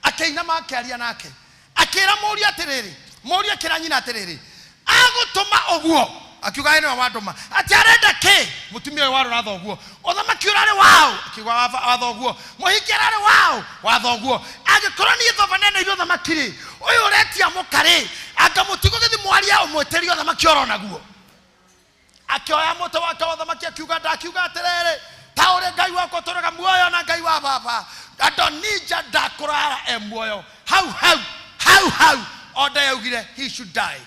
akainama akiaria nake akira muria atiriri muria kira nyina atiriri agutuma oguo akiuga ene wa nduma ati arenda ke mutumia wa ratho oguo uthamaki urare wao akiuga watho oguo muhiki arare wao watho oguo agikorwo ni thova nene iro thamakiri uyu uretia mukari anga mutigo githi mwaria umweterio thamaki orona guo akioya moto wake wa thamaki akiuga ndakiuga atiriri ta uri ngai wako turaga muoyo na ngai wa baba Adonija ndakurara emuoyo how oda yaugire he should die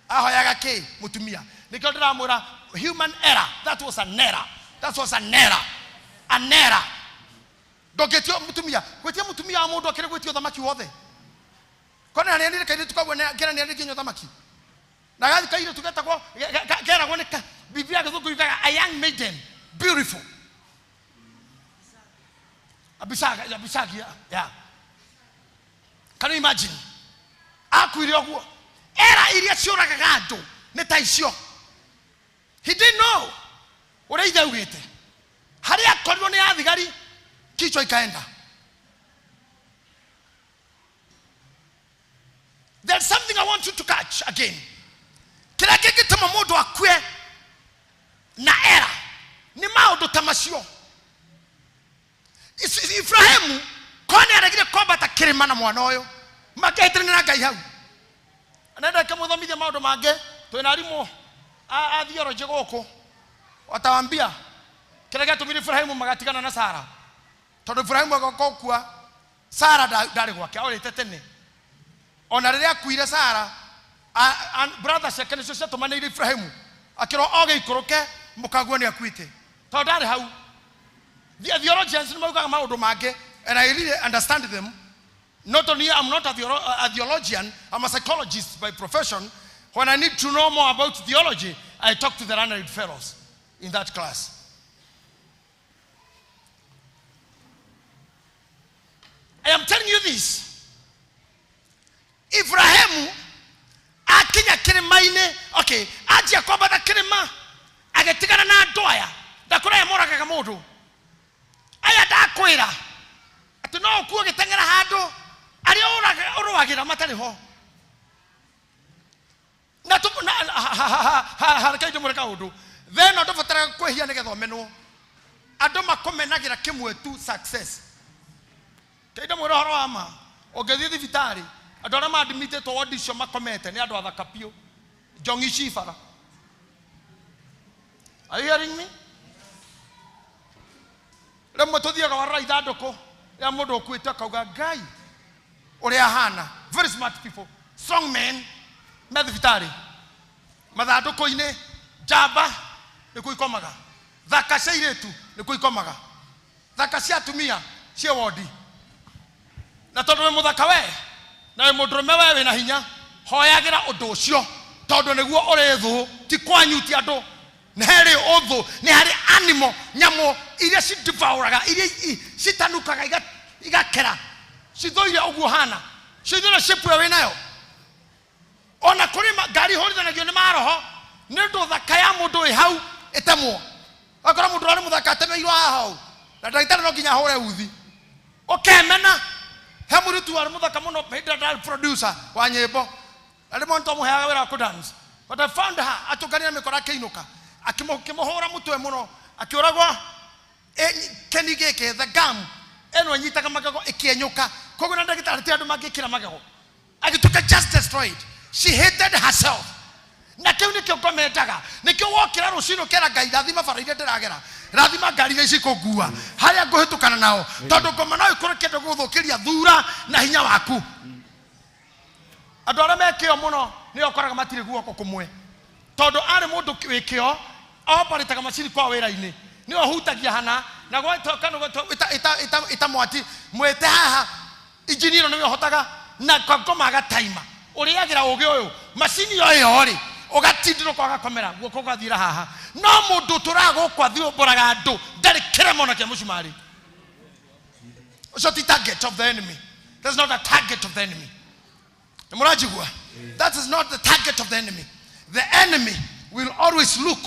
ahoyaga ki mutumia nikyo ndiramura human error that was an error ndogetio mutumia gwetia mutumia mundu akire gwetio thamaki wothe kona ni ndire kaire tukagwo ngera ni ndire thamaki na gathi kaire tugetagwo gera gwonika Biblia githungu yugaga a young maiden beautiful Abishagi yeah can you imagine akuire ogwo era iria ciuraga gandu ni taicio he didn't know ore ithe ugite hari akorirwo ni athigari kichwa ikaenda. There's something I want you to catch again. Kila kigituma mundu akue na era ni maundu tamacio Ibrahimu kone aragire komba ta kirima na mwana uyu maketene na ngai hau anaenda kumuthomithia maundu mange twina arimu a theology goko watawambia kile gatumira Ibrahimu magatigana na Sara tondu Ibrahimu agokokua Sara ndari gwake orite tene ona riria akuire Sara brother second so tumaneire Ibrahimu akiro oge ikuruke mukagwo ni akuite tondu ndari hau. The theologians know maundu mange and I really understand them. Not only I'm not a theologian, I'm a psychologist by profession. When I need to know more about theology, I talk to the learned fellows in that class. I am telling you this. Ibrahimu akinya kirimaine, okay, aje akoba da kirima, agetigana na ndoya, ndakora yamoraga kamundu. Aya ndakwira ati no kuo gitengera handu ari uruwagira matari ho na tu na haraka ndo mureka undu then ndo fatara kwehia nigetho menwo andu makomenagira kimwe tu success kaindo mwiro horo ama ogethi thibitari andu ara admitted to audition makomete ni andu athaka pio Jongi Shifara. Are you hearing me? Ramotodia Gawaraida Doko, Yamodo Kuita Koga Guy. Oreahana. Very smart people. Strong men. Medvitari. Madado Koine. Jaba. The Kuikomaga. Zakaseiretu. The Kuikomaga. Zakasia to Mia. She wadi. Natodo Mudakawe. Na Modromewa na Hinya. Hoyagira Odosio. Todo ne wo orezo. Tikwanyu tiado. Nehari odo. Nehari animal. Nyamo. Ile si devouraga. Ile si tanukaga. Iga kera. Si doile oguhana. Si doile shipwe wenayo. Ona kurima gari holida na gione maroho. Nendo thakaya mundu ihau etemo. Akora mundu ari muthakate irwa hau. Na ndagitari no kinya hore uthi. Okemena. He muritu ari muthaka muno dal producer wa nyimbo. Ari monto muheaga wira ku dance. But I found her atugania mikora keinuka. Akimohora mutwe muno. Akioragwa kenigeke the gum. Eno nyitaga magago ekienyuka. Kogo na ndagitari ti andu magikira magago. Agituka just destroyed. She hated herself. Na kiu nikio kometaga. Nikio wokira rucino kera ngai rathima faraide ndiragera. Rathima ngari ici kugua. Haria nguhitukana nao. Tondu ngoma no ikore kendo guthukiria thura na hinya waku. Andu aria mekio muno ni okoraga matire guoko kumwe. Tondu ari mundu wikio oparitaga macini kwa wira-ini. Ni ohutagia hana na gwatoka no ita mwati mwete haha injiniro ni ohotaga na komaga timer. Uriagira uge uyu macini yo yori ugatindiro kwaga kamera guoko gathira haha no mundu turago kwathi umboraga andu ndari kiremo na kiamucumari. So the target of the enemy. That's not the target of the enemy. That is not the target of the enemy. The enemy will always look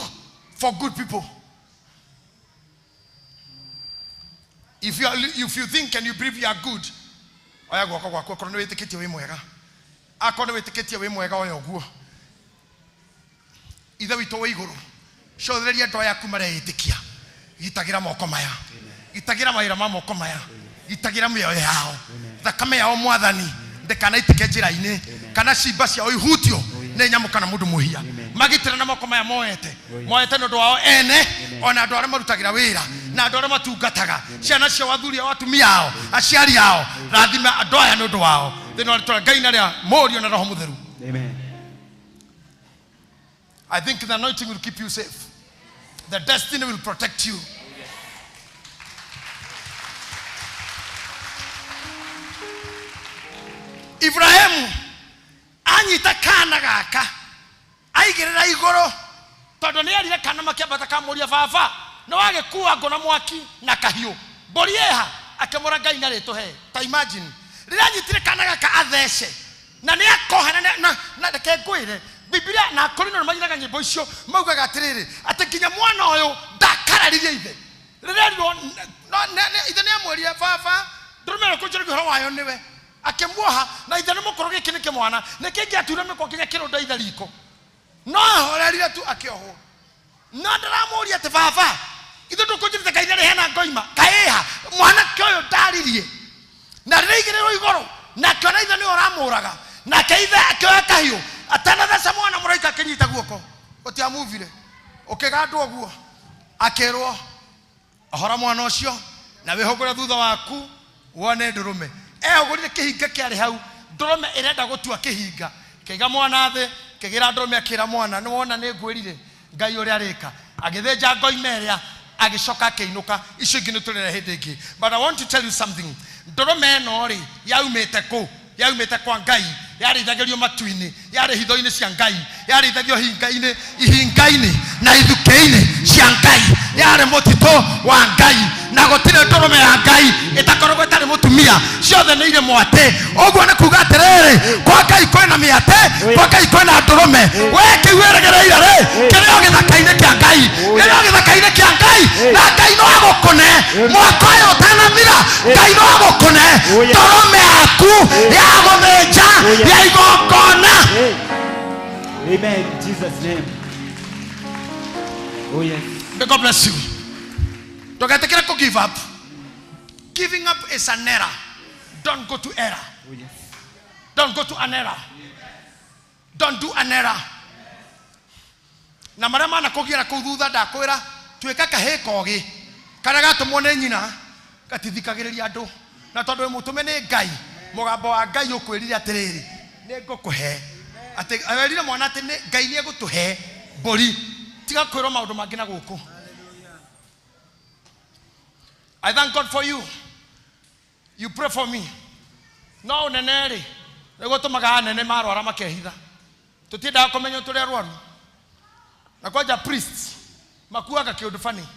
for good people. If you think and you believe you are good, oya gwako gwako kono wetiketie we mwega. Akone wetiketie we mwega oyo guo. Ithe wito we iguru. Shothereria ndo yaku maretikia. Gitagira moko maya. Gitagira maira ma moko maya. Gitagira mioyo yao. Thakame yao mwathani ndekana itike njira-ini kana ciimba ciao ihutio ne nyamukana mundu muhia magitira na moko maya moete nundu wao ene ona andu aria marutagira wira na andu aria matungataga ciana cia wathuri ao atumia ao aciari ao rathima andu aya nundu wao thina waritora ngai na ria morio na roho mutheru. Amen. I think the anointing will keep you safe. The destiny will protect you. Ibrahim anyita kana gaka aigirira igoro tondu ni arire kana makiambata kamuria baba no agikuwa ngona mwaki na kahiu borieha akemora ngai na rituhe ta imagine rira nyitire kana gaka athece na ni akohana na ndeke ngwire Biblia na akorino manyiraga nyimbo icio maugaga atiriri ati kinya mwana uyu ndakararirie ithe rira ithe ni amweria baba ndurumero kunjira guhoro wayo niwe akemwoha na ithe nimukoroge kinike mwana nekingi atura meko kinya kirondo ithariko no horerire tu akioho no ndaramuria te baba ithe ndukunjirite kainare hena ngoima kaiha mwana kioyo ndaririe na rigiriro igoro na kiona ithe ni oramuraga na keithe akioya kahiu atana thasa mwana muraika kinyita guoko otiamuvire ukigandwo oguo akirwo ohora mwana ucio na wihogora thutha waku wone ndurume ehogorire kihinga kiari hau ndurume irenda gutua kihinga kiga mwana the kigira ndurume akira mwana ni wona ni ngwirire ngai uri arika agithenja ngoimeria agicoka kiinuka icio ingine turere hindi ingi. But I want to tell you something. Ndurume no ri yaumite kwa ngai yarithagirio matu-ini yari hitho-ini cia ngai yarithagio ihinga-ini na ithuke-ini cia ngai yari mutito wa ngai na gutire ndurume ya ngai itakoragwo itari mutumia ciothe ni ire mwate uguo ni kuga atiriri kwa ngai kwina miate kwa ngai kwina ndurume we kiweregereire ri kirio githaka-ini kia ngai na ngai no agukune mwaka uyu utanathira ngai no agukune ndurume yaku ya guthinja ya igongona. Amen. In Jesus' name. Oh yes. May God bless you. Don't get to give up. Giving up is an error. Don't go to error. Oh yes. Don't go to an error. Don't do an error. na maria mana kugira ku thutha ndakwira twika kahikogi kana gatumwo ne nyina gatithikagiriria andu na tondu mutume ni Ngai mugambo wa Ngai ukwirire atiriri ni ngukuhe ati awerire mwana ati ni Ngai ni egutuhe mburi tiga kwirwo maundu mangi na guku. I thank God for you. You pray for me. No neneri nego tumaga nene marwara makehitha tutienda kumenya tuli arwaru na kwaja priest makuaga kiundu fani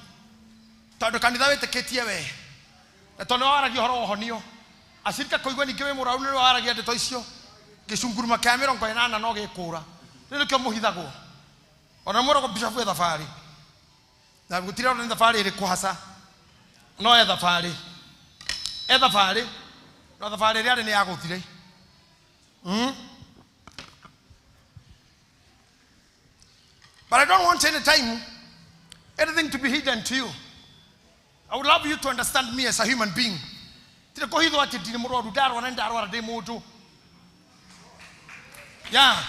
tondu kanitha witikitie we na tondu waragia horo honio asirika kuigwa ningi we muraru ni waragia ndeto icio gicunguruma kia 80 no gikura ni kio muhithagwo ona muroko bishop we thafari na gutira ona thafari iri kuhasa no e thafari no thafari ri ni yaguthire. But I don't want any time anything to be hidden to you. I would love you to understand me as a human being. Tire ko hitho ati ndiri murwaru ndarwa na ndarwara ndi mundu. Yeah.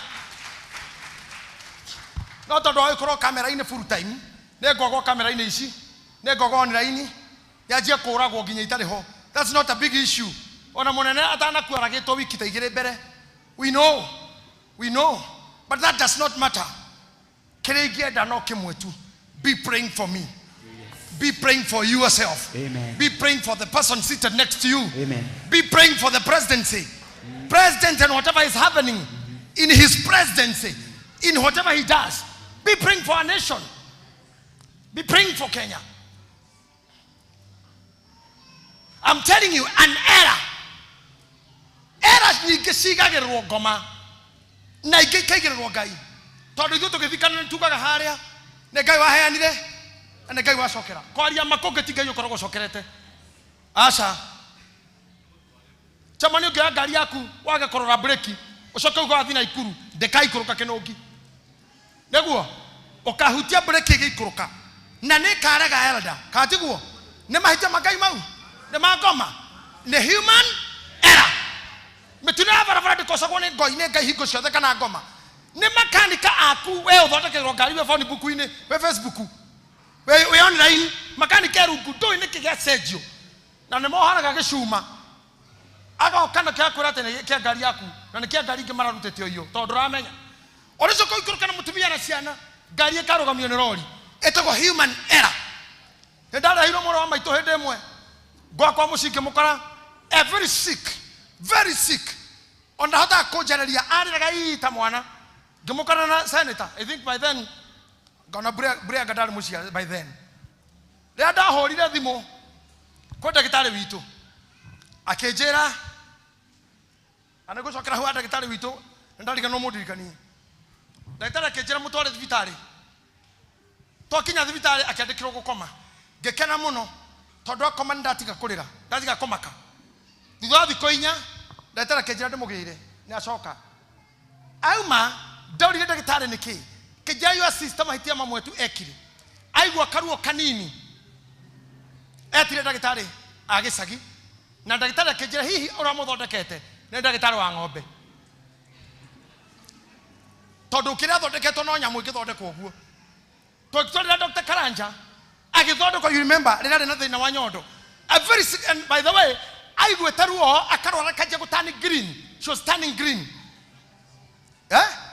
No tondu aikoro kamera ine full time. Ne gogo kamera ine ici. Ne gogo online. Yajia kuragwo nginya itari ho. That's not a big issue. Ona munene atana kuaragitwo wiki ta igire mbere. We know. But that does not matter. Be praying for me. Be praying for yourself. Amen. Be praying for the person seated next to you. Amen. Be praying for the presidency. President and whatever is happening in his presidency, in whatever he does. Be praying for our nation. Be praying for Kenya. I'm telling you, an error nyingĩ ngoma na ingĩ ikaigĩrĩrwo Ngai tondũ ithuĩ tũgĩthikana nĩtugaga harĩa nĩ Ngai waheanire na nĩ Ngai wacokera kwaria makũngĩ ti Ngai ũkoragwo ũcokerete aca chama nĩ ũngĩoya ngari yaku wage kũrora breki ũcoke ũgathiĩ na ikuru ndĩkaikũrũka kĩnũngi nĩguo ũkahutia breki ĩgĩikũrũka na nĩ karega elda katiguo nĩ mahĩtia ma Ngai mau nĩ magoma nĩ human error. Metuna barabara ndikosagwo ni Ngai ne Ngai hingo ciothe kana ngoma ni makanika aku we uthondekerwo ngari we phone book ini we Facebook we online makanika rungu ndui ni kigia Sergio na ni moharaga gicuma agokana kia kwira tene kia ngari yaku na ni kia ngari ingi mararutete oyo tondu ramenya orico koikuru kana mutumia na ciana ngari ikarugamio ni lori etagwo human error ndara hiro moro wa maitu hende mwe gwakwa mucingi mukora very sick on the hata kojareria ariraga ita mwana ngimukana na senator. I think by then gonna brea gadari mucia by then ria ndahorire thimo kwa ndagitari witu akenjera anagocokera huwa ndagitari witu ndariga no mudirikani ndagitari akenjera mutware thibitari twakinya thibitari akiandikirwo gukoma ngekena muno tondu akoma ndatiga kurira ndatiga komaka thutha thiko inya ndagitari akenjera ndimugire ni acoka auma ndaurire ndagitari niki kijayo assist mahitia mamwetu ekire aigwa karuo kanini etire ndagitari agicagi na ndagitari akenjera hihi ora muthondekete ni ndagitari wa ng'ombe tondu kira thondeketwo no nyamu ingithondekwo guo twakitwarira Dr. Karanja agithondekwo. You remember rira rina thina wa nyondo a very sick, and by the way aigwe taruo akarora kaje gutani green. She was turning green.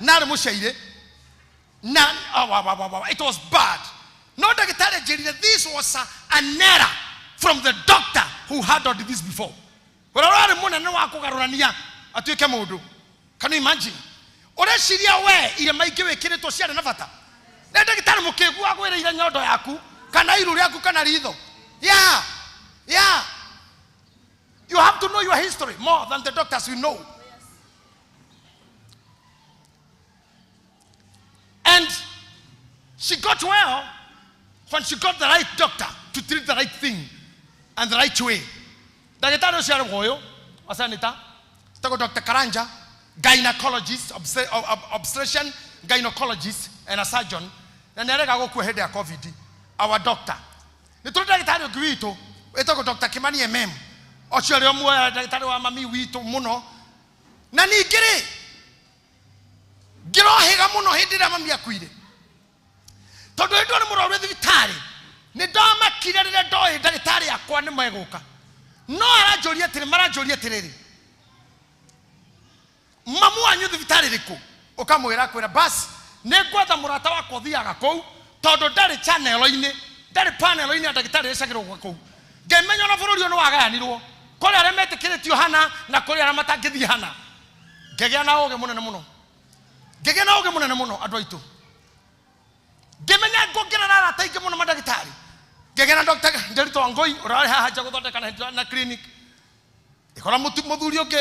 Nare mushaire na it was bad. No ndagitari jerire this was an error from the doctor who had all this before. Orare munene wa kugarurania atuike mundu. Can you imagine? Ore shiria we ile maike wekiretwo ciare na bata. Na ndagitari mukigu agwire ile nyondo yaku kana iru yaku kana ritho. Yeah. You have to know your history more than the doctors you know. And she got well when she got the right doctor to treat the right thing and the right way. Daktari usiare goyo asanita stako Dr. Karanja, gynecologist, obstetrician, gynecologist and a surgeon. Na nerega go ku head ya COVID. Our doctor. Nitoro daktari gwito etako Dr. Kimani MM. Ochiore omwe daktari wa mami wito muno. Na nigire girohiga muno hindira mami akuire. tondu ndo ni murwaru thibitari ni ndamakire rire ndoe ndagitari yakwa ni meguka no aranjoria tiri maranjoria tiriri mamu wanyu thibitari riku ukamwira kwira bas ne gwatha murata wakwa thiaga kou tondu ndari channel-ini ndari panel-ini ndagitari ecagirwo gwa kou ngemenya na bururi ono wagayanirwo kuri aria metikiritio hana na kuri aria matangithi hana ngegea na oge munene muno andu aitu ngemenya ngongera na rataingi muno madagitari ngegea na Dr. Nderito Ngoi urari haha nja guthondeka na clinic ikora muthuri ungi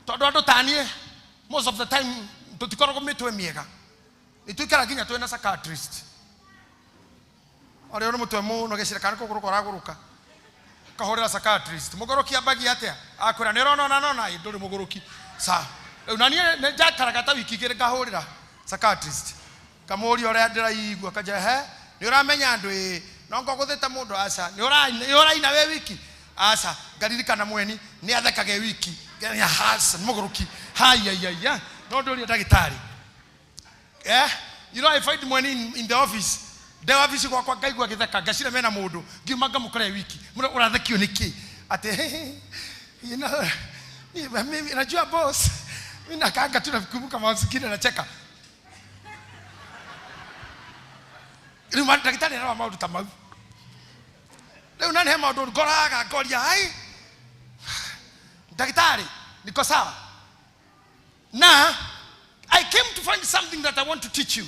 tondu andu tanie most of the time tutikoragwo mitwe miega nituikara nginya twena psychiatrist ari ono mutwe muno gicirikana kuguruka oraguruka kahorera psychiatrist mugoroki abagi atia akwira nona nduri mugoroki sa unanie ne jakaragata wiki igiri ngahurira psychiatrist kamuri ore ndiraigua kaja he ni uramenya andu no ngoguthita mundu aca ni uraina we wiki aca ngaririkana mweni ni athekage wiki ngenya hasa mugoroki hayayaya no nduri ndagitari you know I find mweni in the office the office kwa ngaigua githeka ngacira mena mundu ngiuma ngamukore wiki muno urathekio niki ate you know mimi najua boss mimi nakanga tu nakumbuka masikini na cheka ni daktari na maudu tamau leo nani hema ndo goraga goria hai daktari niko sawa na I came to find something that I want to teach you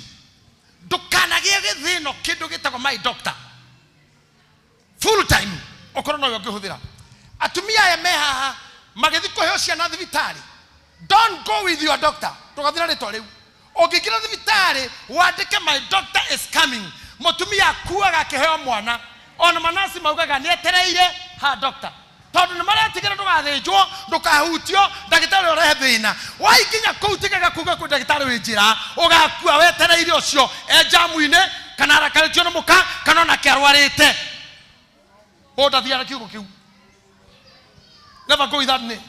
dukanagire thino kindu gitagwo my doctor full time okoro no yogihuthira atumia ya meha magithi kuheo ciana thibitari don't go with your doctor tugathira ritwa riu ogikira thibitari wandike my doctor is coming mutumia kuaga kiheo mwana ona manasi maugaga ni etereire ha doctor tondu ni maretigira ndugathinjwo ndukahutio ndagitari urehe thina waikinya kuutigaga kuga ku ndagitari winjira ugakua wetereire ucio ejamu-ine kana arakaritio ni muka kana ona kiarwarite odathia na kiugo kiu never go with that name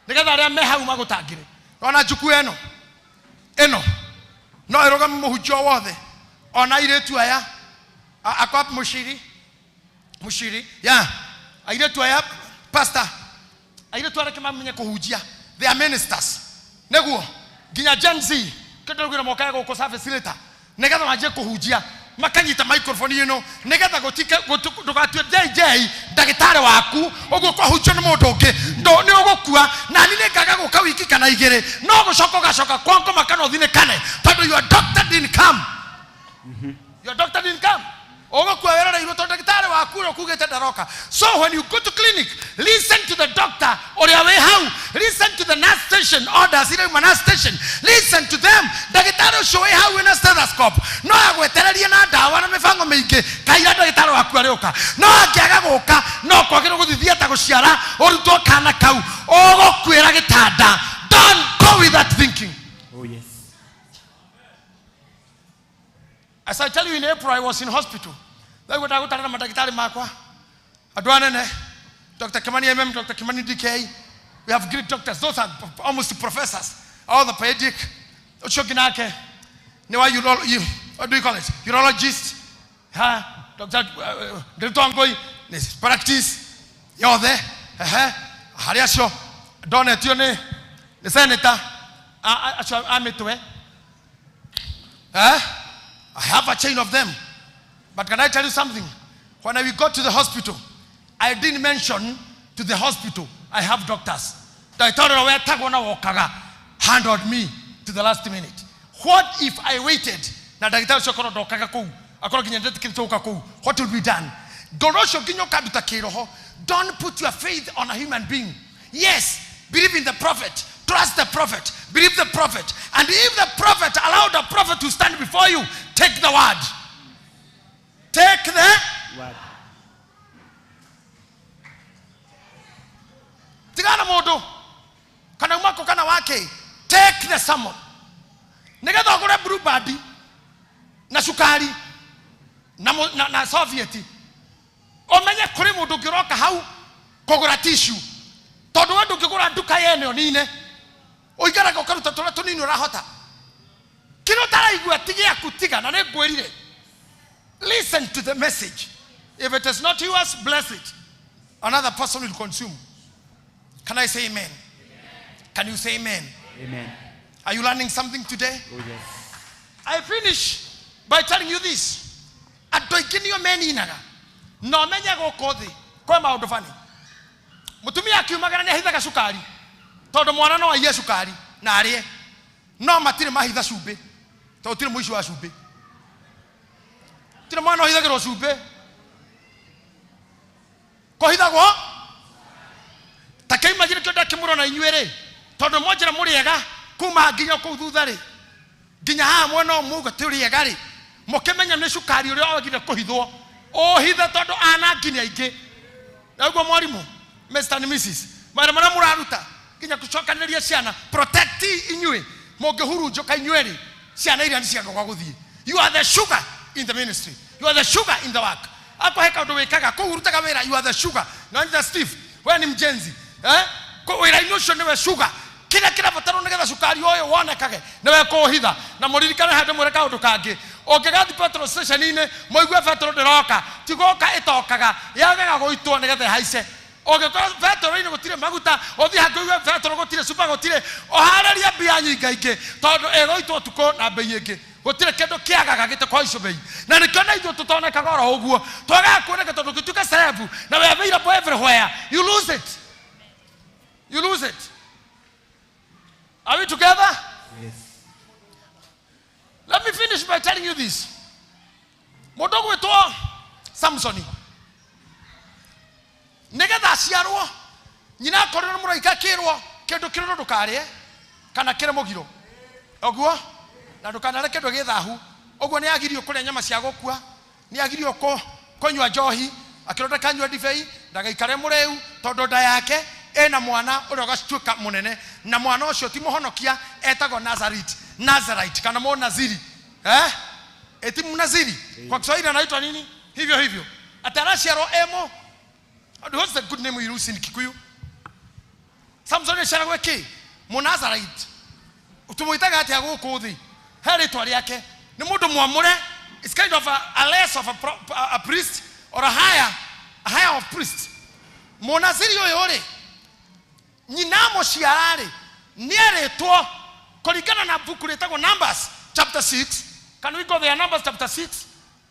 nigetha aria mehau magutangire ona njuku eno no iroga muhunjio wothe ona iretu aya akwa mushiri ya iretu aya pastor iretu ara kama menye kuhujia they are ministers neguo ginya Gen Z kendo gwira mokaga guko service later nigetha maje kuhujia makanyita microphone ino nigetha gutika ndugatue JJ ndagitari waku uguo kuhujia ni mundu ungi ndo ni ugukua na nini ngaga guka wiki kana igire no gucoka gacoka kwanko makana uthine kane tondu your doctor didn't come your doctor didn't come ugukua werera iro tondu ndagitari waku ro kugete ndaroka so when you go to clinic listen to the doctor or your way how listen to the nurse station orders in the nurse station listen to them ndagitari show how in a stethoscope no agwetereria na dawa na mifango mingi kaira ndagitari waku arioka no angiaga guka no kwagire guthithia ta guciara urutwo kana kau ugukwira gitanda don't go with that thinking. Oh yes. As I tell you, in April I was in hospital. They would have gotten madagitari makwa adwanene Dr. Kimani MM, Dr. Kimani DK. We have great doctors. Those are almost professors. All the pediatric, Chokinake, what do you call it? Urologist, Dr. Deltongoi, practice, you're there. Hariasho, Donatione, the senator, I have a chain of them. But can I tell you something? When we got to the hospital, I didn't mention to the hospital, I have doctors. The doctor handled me to the last minute. What if I waited? What would be done? Don't put your faith on a human being. Yes, believe in the prophet. Trust the prophet. Believe the prophet. And if the prophet allowed the prophet to stand before you, take the word. Take the word. Tigana modo. Kana umako kana wake. Take the sermon. Negada ogore brew badi. Na sukari. Na Sovieti. Omenye kuri modo giroka hau. Kogora tissue. Todo wadu gigora duka yene onine. Oigara gokaruta tora tonini urahota. Kino tara igua tigia kutiga na negwerire. Listen to the message. If it is not yours, bless it. Another person will consume. Can I say amen? Can you say amen? Amen. Are you learning something today? Oh, yes. I finish by telling you this. Adoikinio meni inaga. No menya go kodhi. Kwa maundu fani. Mutumia akiumagara ni ahithaga sukari. Tondu mwana no aiye sukari na arie. No matire mahitha cumbi. Tondu tire muici wa cumbi. Tire mwana ohithagirwo cumbi. Kohithagwo. Takei majire kionda kimuro na inyuere. Tondu mojera muriega kuma nginya ku thutha ri. Nginya ha mwana muga turiega ri. Mukimenya ni sukari uri ogire kuhithwo. Ohitha tondu ana nginya ingi. Naguo mwarimu, Mr. and Mrs. Mara muraruta. Nginya kucokaniria ciana. Protect inyue. Mungihurunjuka inyueri. Ciana iria ni ciaga gwa guthie. You are the sugar in the ministry. You are the sugar in the work. Ako heka undu wikaga kuhurutaga wira. You are the sugar. Na nja Steve, wewe ni mjenzi. Kwa wira inucio niwe sugar. Kila bataro nigetha sukari oyo wonekage niwe kuhitha na muririkane hande mureka undu kangi. Ongegathi petrol station ine moigwe petrol ndiroka. Tigoka itokaga. Yagaga goitwo nigetha haice. Ogekora petrol ine gutire maguta. Othi hakuigwe petrol gutire super gutire. Ohararia bia nyinga ingi. Tondu egoitwo tuko na bei ingi. Gutire kendo kiagaga gite kwa icio bei. Na nikona ithu tutonekaga oro uguo. Twaga kuoneka tondu gituka serebu. Na we available everywhere. You lose it. You lose it. Are we together? Yes. Let me finish by telling you this. Modogo weto Samsoni. Negetha aciarwo. Nyina akorwo muraika kirwo kendo kirwo ndukare kana kire mugiro. Oguo na ndukana kendo githahu. Oguo ni agirio kuria nyama cia gukua. Ni agirio konywa njohi. Akironda kanywa divei ndagaikare mureu tondu nda yake ena mwana uria gastuka munene na mwana ucio ti muhonokia etagwo Nazarite kana mo Naziri eti Mnaziri kwa Kiswahili anaitwa nini hivyo atarasiaro emo. What's the good name you use in Kikuyu? Samson esharagwe ki Nazarite utumuitaga ati aguku thi heri twari yake ni mundu mwamure. It's kind of a less of a priest or a higher of priest. Monaziri oyore nyina mociarari nieretwo kuringana na buku letagwo Numbers chapter 6. Can we go there? Numbers chapter 6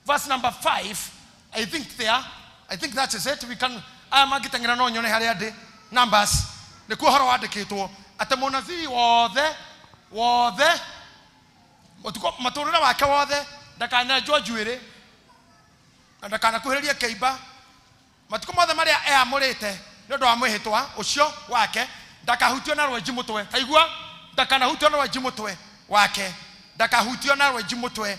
verse number 5. I think that is it. We can magitengera no nyone hari ade Numbers ne ku horo wandikitwo ate monaziri wothe otuko maturira wake wothe ndakana njuire ndakana kuhiriria keiba matuko mothe maria eamurite ndondo wa mwihitwa ucio wake ndakahutio na rweji mutwe. Taigua ndakana hutio na rweji mutwe wake ndakahutio na rweji mutwe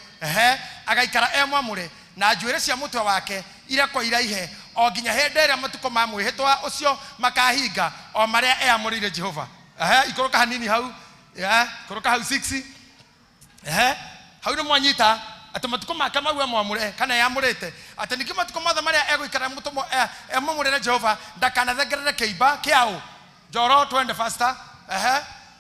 agaikara emwamure na njuire cia mutwe wake ira kwa iraihe o nginya hende ria matuko ma mwihitwa ucio makahinga o maria eamurire Jehova. Ikoroka hanini hau koroka hau 6 hau no mwanyita ati matuko make mawe mwamure kana yamurite ati niki matuko mothe maria eguikara mutomo emamurire Jehova ndakana thengerere keiba kiao njoro twende faster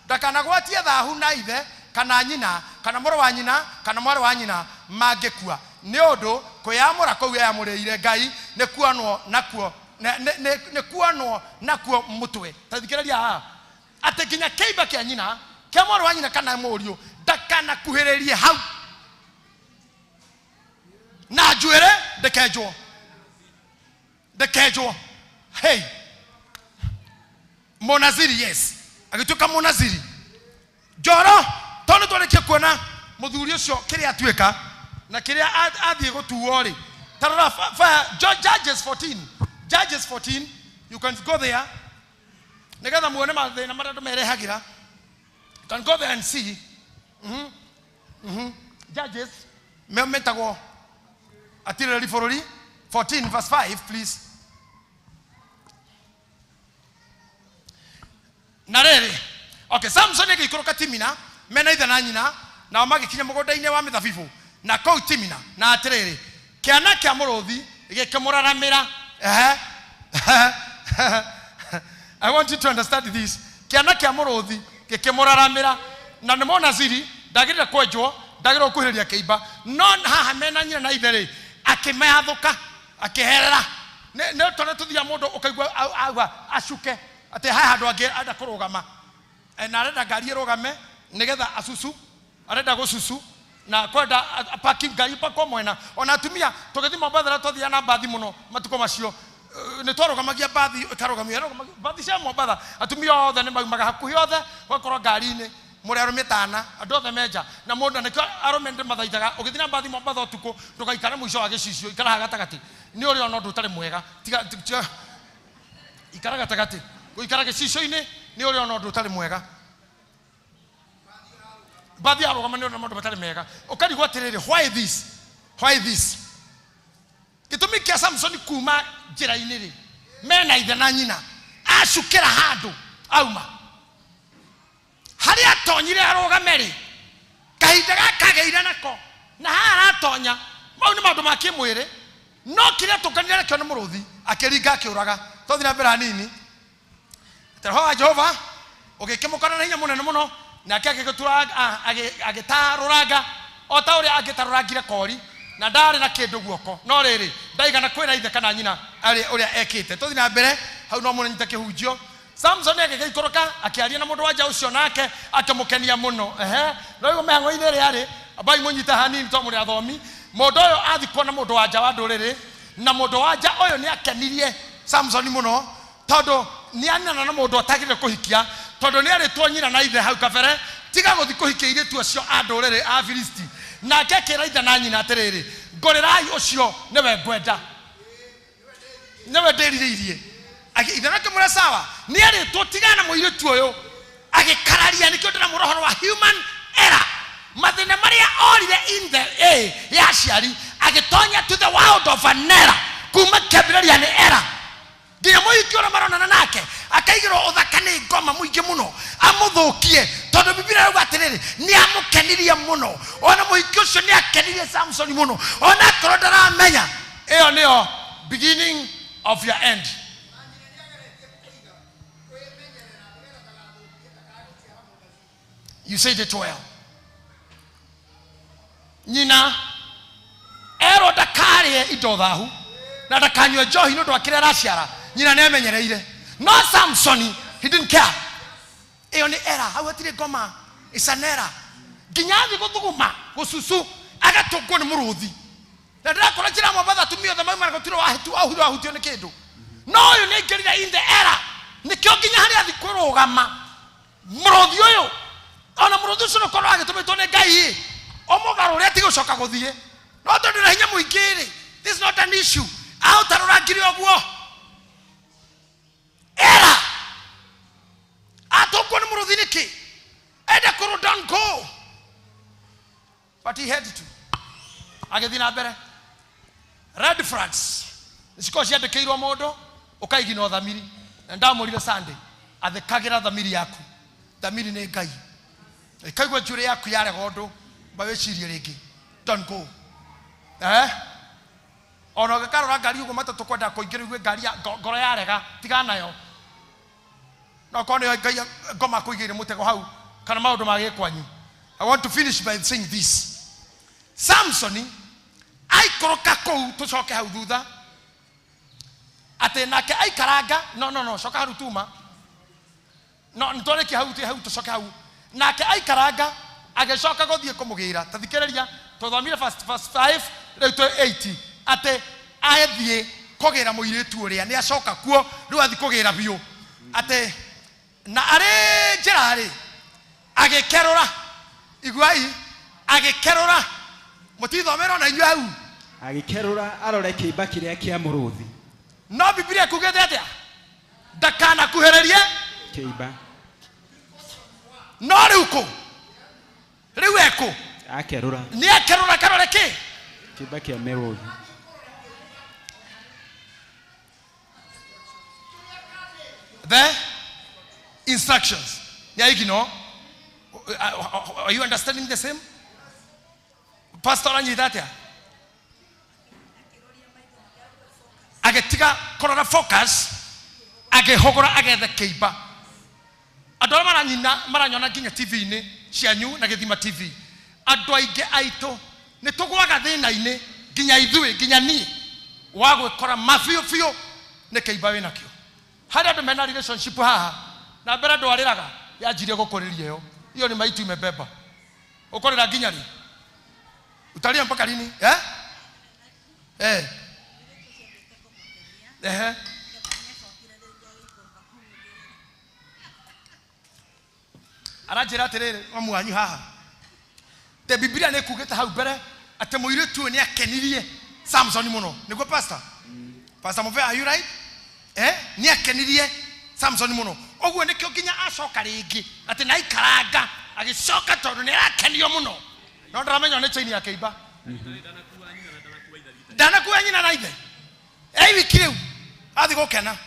ndakana gwatia thahu na ithe kana nyina kana moro wa nyina kana mwaro wa nyina mangekua ni undu kuyamura kou yamurire Ngai ne kuanwo nakuo ne kuanwo nakuo mutwe. Tathikiriria ati ginya keiba kia nyina kia mwaro wa nyina kana murio ndakana kuhiririe hau na njuire ndekejwo. Hey Monaziri, yes, agituka Monaziri njoro tondu twarekia kuona muthuri ucio kiria atuika na kiria athie gutuo ri. Tarara Judges 14 you can go there negatha muone mathina maradu merehagira. You can go there and see Judges memetago atireri forori 14 verse 5 please. Narere okay, Samson agikoroka Timina mena ithe na nyina na magikinya mugonda-ine wa mithabibu na kou Timina na atiriri kiana kia muruthi gikimuraramira. I want you to understand this. Kiana kia muruthi gikimuraramira na ni Monaziri ndagirira kwenjwo ndagirira kuhiriria keiba no haha mena nyina na ithe ri akimeathuka akiherera ne tone tuthia mundu ukaigwa ashuke ate haha andu angi anda kurugama na arenda ngari irugame nigetha asusu arenda gususu na kwenda parking ngari pako mwena ona atumia tugithi Mombasa tuthia na bathi muno matuko macio ne twarugamagia bathi ikarugamia bathi cia Mombasa atumia othe ne maumaga hakuhi othe gwakorwo ngari-ini muri arume tana andu othe menja na mundu ne arume ndi mathaithaga ugithina bathi Mombasa utuko ndugaikara muico wa gicicio ikara gatagati ni uri ona ndutari mwega tiga ikara gatagati guikara gicicio-ini ni uri ona ndutari mwega bathi arugama ni uri mundu batari mega ukarigwa tiriri why this gitumi kia Samson kuma njira-ini ri mena ithe na nyina acukira handu auma haria tonyire arugame ri kahinda gakageire nako na aratonya mau ni maundu ma kimwiri no kiria tukanire kio ni muruthi akiringa akiuraga tothina mbera nini Teroha Jehova ugikimukana na hinya munene muno na akigitura agitaruraga o ta uria agitaruragire kori na ndari na kindu guoko no riri ndaigana kwira ithe kana nyina ari uria ekite tothina mbere hau no munyita kihunjio Samson agikoroka akiaria na mundu wanja ucio nake akamukenia muno no igo mehango ine ri ari abai munyita hanini to muri athomi mundu uyo athikwo na mundu wanja wa nduriri na mundu wanja uyo ni akenirie Samson muno tondu ni anana na mundu atagire kuhikia tondu ni ari twonyina na ithe hau kabere tiga guthi kuhikia ire tu acio a nduriri a Filisti na akekira ithe na nyina atiriri ngorirai ucio niwe ngwenda niwe ndiririirie ithe nake mura sawa ni ari tutigana muire tu uyu agikararia nikio ndina murohoro wa human error mathina maria orire in the ya ciari agitonya to the world of an error kuma kebiraria ni error nginya muhiki ora maronana nake akaigirwo uthakane ngoma muingi muno amuthukie tondu Biblia yauga atiriri ni amukenirie muno ona muhiki ucio ni akenirie Samson muno ona korwo ndaramenya iyo niyo beginning of your end. You said it well. Nyina ero dakarie indo thahu na dakanywe njohi no ndwakire raciara nyina ne menyereire no Samson he didn't care iyo ni era hau atire ngoma isanera ginyathi guthuguma gususu agatungwo ni muruthi na ndakora kira Mombasa tumio thama mara gutiro wahitu ahiru ahutio ni kindu no yo ni ngirira in the era nikyo ginya hari athi kurugama muruthi uyu ona muruthi ucio no korwo agitumitwo ni Ngai omugaru ria tigucoka guthie no tondu na hinya muingiri this is not an issue out arurangiri oguo era atoko ni muruthi niki enda kuru don't go but he had to agithina mbere red flags nisiko ciandikirwo mundu ukaigina thamiri na ndamurire Sunday athekagira thamiri yaku thamiri ni Ngai ikaigwa njure yaku yare gondu bawecirie ringi don't go ona gakarora ngari ugo matatu kwenda kuingirigwe ngari ngoro yarega tiga nayo no kone Ngai ngoma kuigire mutego hau kana maundu magikwanyu. I want to finish by saying this. Samson aikoroka kou tucoke hau thutha ate nake aikaranga no coka harutuma no ntoreki hau tucoke hau nake aikaranga agecoka guthie kumugira tathikiriria tuthomire verse 5 riu 8 ate athie kugira muiritu uria ni acoka kuo riu athi kugira biu ate na ari njirari agikerura igwai agikerura mutithomero na inyu hau agikerura arore kiimba kiria kia muruthi no Biblia kugete atia ndakana kuhererie kiimba no riuko riu eko akerura ni akerura karore ki kiimba kia muruthi. The instructions ya igino are you understanding the same pastor anyitatia agetiga korora focus agehogora agethe kiimba andora maranyona nginya TV ni cianyu na githima TV andu ainge aito ni tugwaga thina-ini ginya ithuĩ ginya niĩ wa gwĩkora mabiũ nĩ kĩimba wĩ nakĩo. Harĩ andũ mena relationship haha na mbere ndwarĩraga yanjirie gũkũrĩria iyo ni maiti imebeba. Ukorera ginya rĩ? Utalia mpaka lini? Arajira terere mamu anyu haha. Te Biblia ne kugeta hau bere ate muiretu ni akenirie Samson muno. Niko pastor? Pastor Move, are you right? Ni akenirie Samson muno. Ogwo nikyo ginya acoka ringi ate na ikaranga agicoka tondu ni akenio muno. No ndramenya ne chaini yake iba. Dana kuwa nyina na ithe. Wiki riu athi gukena.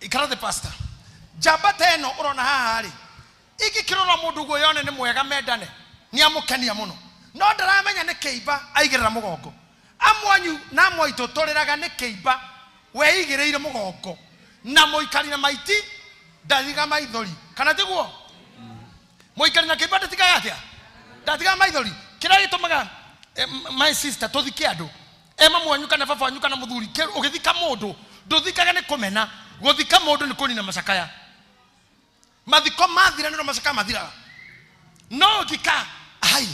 Ikara the pastor. Jabata eno urona haha ri. Iki kirora mundu go yone ni mwega mendane. Ni amukenia muno. No ndaramenya ni kiiba aigirira mugongo. Amwanyu na moito toreraga ni kiiba we igireire mugongo. Na moikari na maiti ndatiga maithori. Kana tiguo? Moikari na kiiba ndatiga atia. Ndatiga maithori. Kira gitumaga my sister tuthike andu. Ema mwanyu kana baba wanyu kana muthuri ugithika mundu nduthikaga ni kumena. Guthika mundu ni kunina macakaya. Mathiko mathira nĩ macaka mathira. No gika ai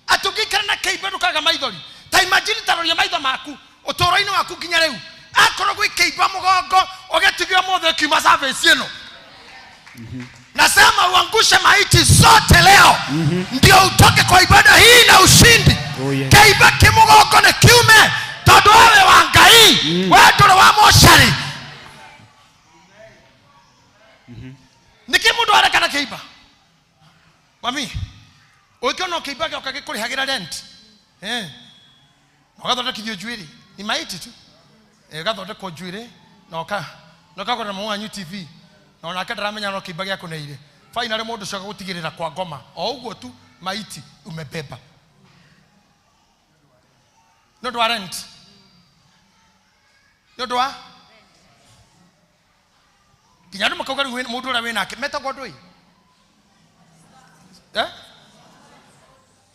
atugikara na keiba ndukaga maithori. Ta imagine taroria maitho maku utoro-ini waku nginya riu akorwo gwi keiba mugongo ugetigio mothe kiuma service ino. Nasema uangushe maiti zote leo ndio utoke kwa ibada hii na ushindi. Keiba kimugongo na kiume tondu wewe wa Ngai wewe nduri wa moshari. Niki mundu arekana keiba. Mami, ukiona keiba gyoka gikurihagira rent. Ugathondekithio njuĩrĩ. Ni maiti tu. Ugathondekwo njuĩrĩ na ukagura mwanyu TV. Na onake ndaramenya no keiba gya kuneire. Finally mundu coka gutigirira kwa ngoma. O uguo tu maiti umebeba. No do rent. No do Kinyadu makauga mundu ura wina ke meta godoi.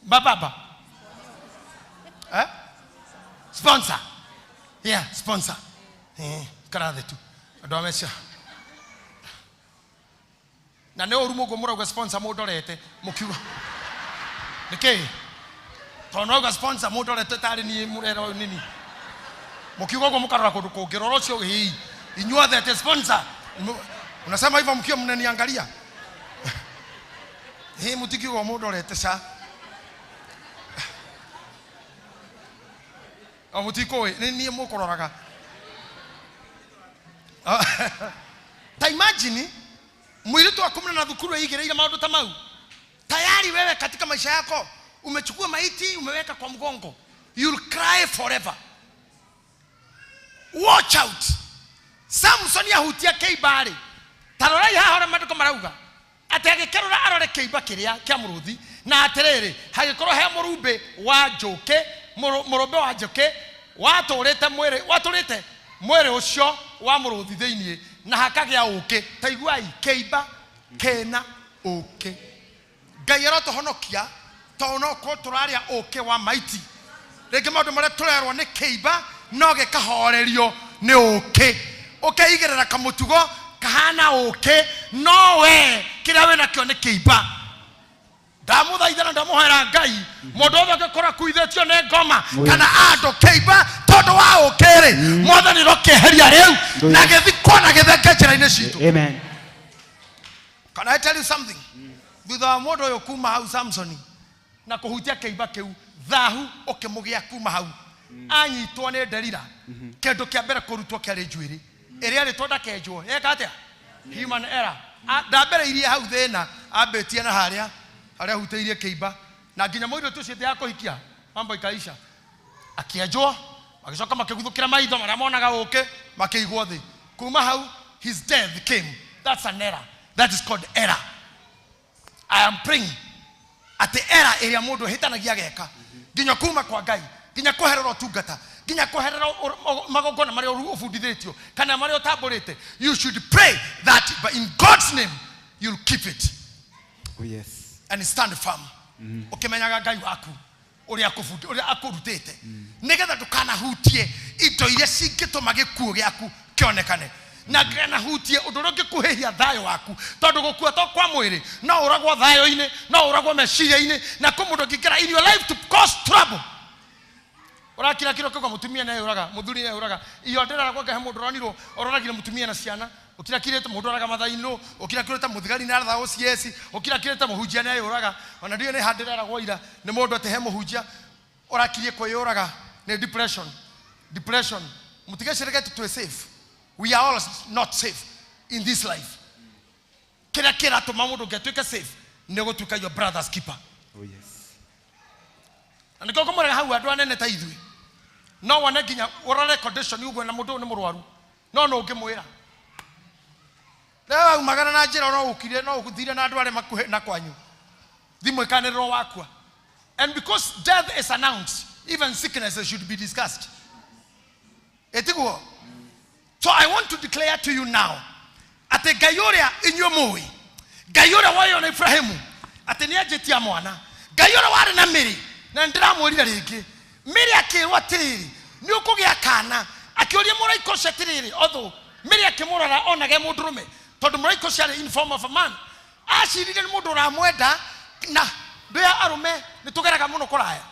Baba. Sponsor. Yeah, sponsor. Karade tu. Ado amesha. Na ne orumo gomura go sponsor modorete mukiwa. Nike. Tono go sponsor modorete tari ni murero nini. Mukiwa go mukarora ko kugiroro cio hii. Inyua that sponsor. Unasema hivyo mkiwa mnaniangalia. Mutiki wa modorete sa. Mutiko ni mukororaga. Ta imagine mwilitu wa kumna na dhukuru igireire maundu ta mau. Tayari wewe katika maisha yako umechukua maiti umeweka kwa mgongo. You'll cry forever. Watch out. Samson yahutia keibari. Tarorai hahora maduko marauga. Ate agikerora arore keiba kiria kia muruthi na aterere hagikorwo he murumbe wa njuke murumbe wa njuke waturite mwere ucio wa muruthi theinie na hakagia uke taiguai keiba kena uke. Ngai arotohonokia tono ko turaria uke wa maiti. Rege maundu maria turerwo ni keiba no gikahorerio ni uke. Ukeigerera kamutugo kahana uke no we kira we nakyo ni keiba. Ndamuthaithana ndamuhera Ngai mundu othe ngikora kuithetio ni ngoma kana ando keiba tondu wa ukiri mwathani rokeheria riu na githikwo na githenge njira-ini citu. Amen. Can I tell you something? Thutha wa mundu uyu kuma hau Samson na kuhutia keiba kiu thahu ukimugia kuma hau anyitwo ni Delila kindu kia mbere kurutwo kiari njuiri iria ritonda kenjwo yekatia human error ndambere iria hau thina ambetie na haria huteirie keiba na nginya moiro tu ciete yako hikia mambo ikaisha akienjwo magicoka makiguthukira maitho maria monaga uke makiigwo thi kuma hau his death came. That's an error. That is called error. I am praying at the error area mundu hitanagia geka nginya kuma kwa Ngai nginya kuherera tungata nginya kuherera magogona maria ufundithitio kana maria utamburite. You should pray that but in God's name you'll keep it. Oh yes. And stand firm. Ukimenyaga Ngai waku uria akurutite nigetha ndukanahutie indo iria cingituma gikuo giaku kionekane na ndukanahutie undu uria ngikuhihia thayo waku tondu gukua to kwa mwiri no uragwo thayo-ini no uragwo meciria-ini na kumundu ngikira in your life to cause trouble urakira kiro kwa mutumia na uraga muthuri na uraga iyo ndera kwa he mundu ronirwo ororagire mutumia na ciana ukira kirete mundu araga mathaino ukira kirete muthigari na thayo ciesi ukira kirete muhunjia na uraga ona ndio ne handira aragwo ira ni mundu ate he muhunjia orakirie kwa uraga ne depression mutigashireke to safe. We are all not safe in this life. Kira to mamundu ngetuika safe nego tuka your brother's keeper. Oh yes. And go komora hau andu anene ta ithui no wone ginya urore condition yugo na mundu ni murwaru no ngimwira lewa umagana na njira no ukire no ukuthire na andu are makuhe na kwanyu thimwe kanero wakwa. And because death is announced, even sicknesses should be discussed. Etiguo. So I want to declare to you now, ate gayoria inyomoi, gayoria wayo na Ibrahimu, ate niajetia mwana, gayoria wari na Mary, na ndiramurira ringi, Mary akirwa tiriri, ni ukugia kana, akioria muraiko cia tiriri, although Mary akimurara onage mundurume, tondu muraiko cia in form of a man, acirire ni mundu uramwenda na ndoya arume nitugeraga muno kuraya.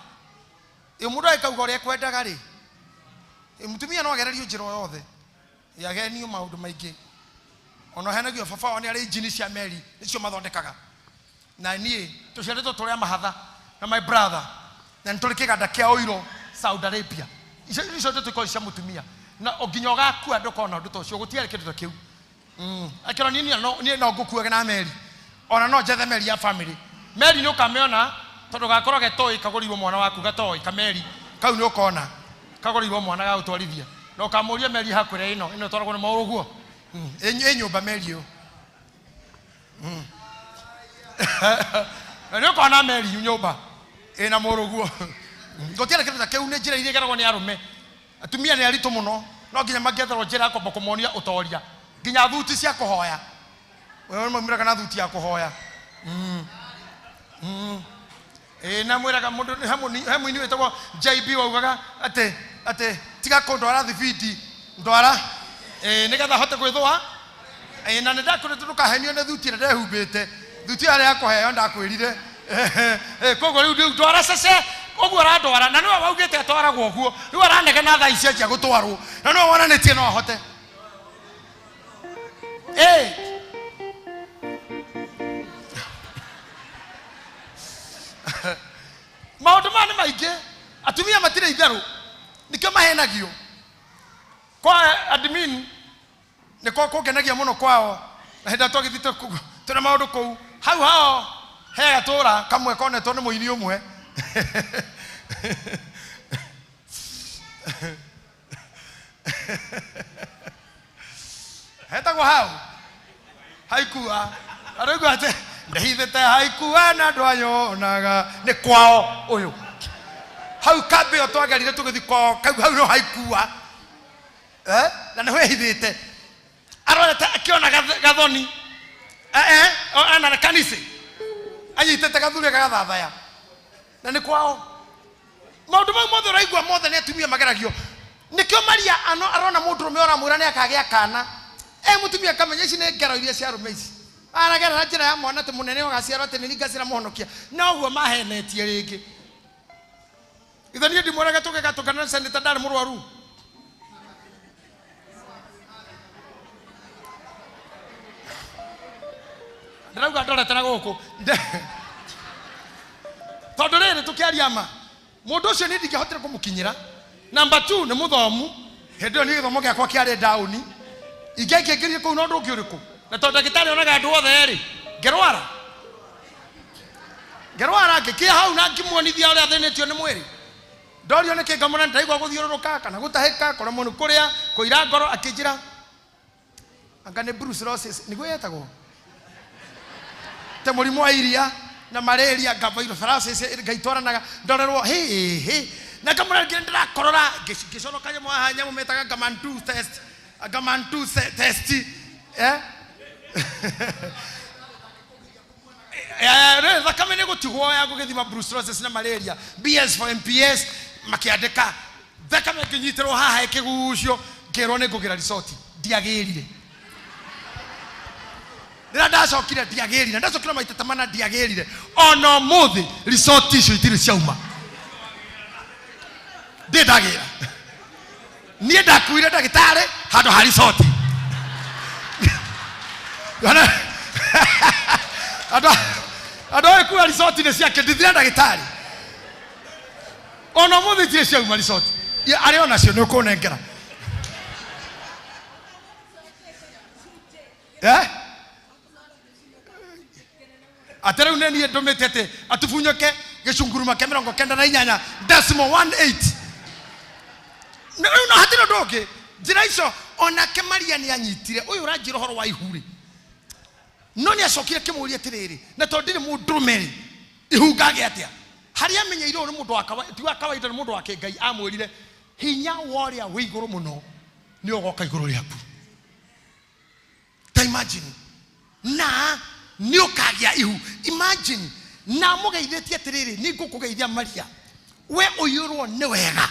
Mundu aikauga uria kwendaga ri, mutumia no agererio njira yothe yagenio maundu maingi ono henagio baba wani ari injini cia meri nicio mathondekaga na nie tuciaretwo turia mahatha na my brother na nturikiganda kia oiro Saudi Arabia icio tuko cia mutumia na oginyo gakua ndukona ndu tocio gutiari kindu kiu akiro ni no ngukuage na meri ona no jethe meri ya family meri ni ukameona tondu gakoro getoi kagurirwo mwana waku gatoi kameri kau ni ukona kagurirwo mwana ga utwarithia no kamuria meri hakure ino twaragwo ni mauruguo enyumba meri yo na ni ukona meri nyumba ina muruguo ngotiara kindu kiu ni njira iria geragwo ni arume atumia ni aritu muno no nginya mangetherwo njira ko bokomonia utoria nginya thuti cia kuhoya wewe mamira kana thuti ya kuhoya na mwiraga mundu hemu ni wetagwo JB waugaga ate tiga kondwara thibiti ndwara nigetha hote gwithwa na ndakure tukahenio ne thuti na ndehumbite thuti ari yakuheo ndakwirire kogo riu ndwara sese ogwo arandwara na niwe waugite atwaragwo ogwo niwe aranege na thaa icia cia gutwarwo na niwe wonanitie no ahote maundu mane maingi atumia matire itheru nikio mahenagio kwa admin niko kugenagia muno kwao na henda twagithite tuna maundu kou hau hega tura kamwe konetwo ni muini umwe hetagwo hau haikua arauga ate ndehithete haikua na ndwayonaga ni kwao uyu hau kambe otwagerire tugithi kwao hau no haikua na ni hwehithite arorete akiona gathoni ana kanisa anyitete gathuri gagathathaya na ni kwao maundu mau mothe raigua mothe ni atumia mageragio nikio Maria arona mundu rume oramwira ni akagia kana mutumia kamenya ici ni ngero iria cia rume ici aragera na njira ya mwana te munene ogaciarwo ati ni ngacira muhonokia no guo mahenetie ringi ithani ndi mwana gatuke gatukana na seneta ndari murwaru ndirauga ndorete na guku tondu riri tukiaria ma mundu ucio ni ndingihotera kumukinyira. Number 2 ni muthomu hendio ni githomo giakwa kiari down ingekengirire kuu no ndungi uriku na tondu ndagitari onaga andu othe ri ngerwara ngikia hau na ngimuonithia uria athenetio ni mwiri ndorio ni kingamona ndaigwa guthiururuka kana gutahika kora mundu kuria kuira ngoro akinjira anga ni Bruce Roses niguo yetagwo te murimu wa iria na malaria ngavairo Francis ngaitwaranaga ndorerwo na kamura ngira korora gisoro kanye mwa hanya mumetaga gamantu test thakame nĩ gũtigwo ya gũgĩthima brucellosis na malaria, BS for MPS makĩandĩka thakame ngĩnyitĩrwo haha ĩkĩgucio ngĩrwo nĩ ngũgĩra resort ndiagĩrire. Rĩrĩa ndacokire ndiagĩrire, ndacokire maita ta mana ndiagĩrire. Ona ũmũthĩ resort icio itirĩ ciauma. Ndĩndagĩra. Niĩ ndakuire ndagĩtarĩ handũ ha resort. Ado ekuwa resort nĩ ciake ndithira ndagĩtarĩ. Ona ũmũthĩ itirĩ ciauma resort. Arĩ ona cio nĩ ũkũnengera. Atera uneni ndomete atufunyoke gĩcunguruma kĩa 98.18. No hatira ndoke njira icio ona kemaria nĩ anyitire uyu uranjira horo wa ihuri no nĩ acokire kĩmũria tiriri na tondire mũndũmeri ihungage atia haria amenyeire uri mundu wa kawaida ni mundu wa Ngai amwirire hinya woria wĩ igũrũ mũno nĩ ũgoka igũrũ rĩaku. Ta imagine na nĩ ũkagĩa ihu. Imagine na mũgeithĩtie tiriri nĩ ngũkũgeithia Maria we ũyũrwo nĩ wega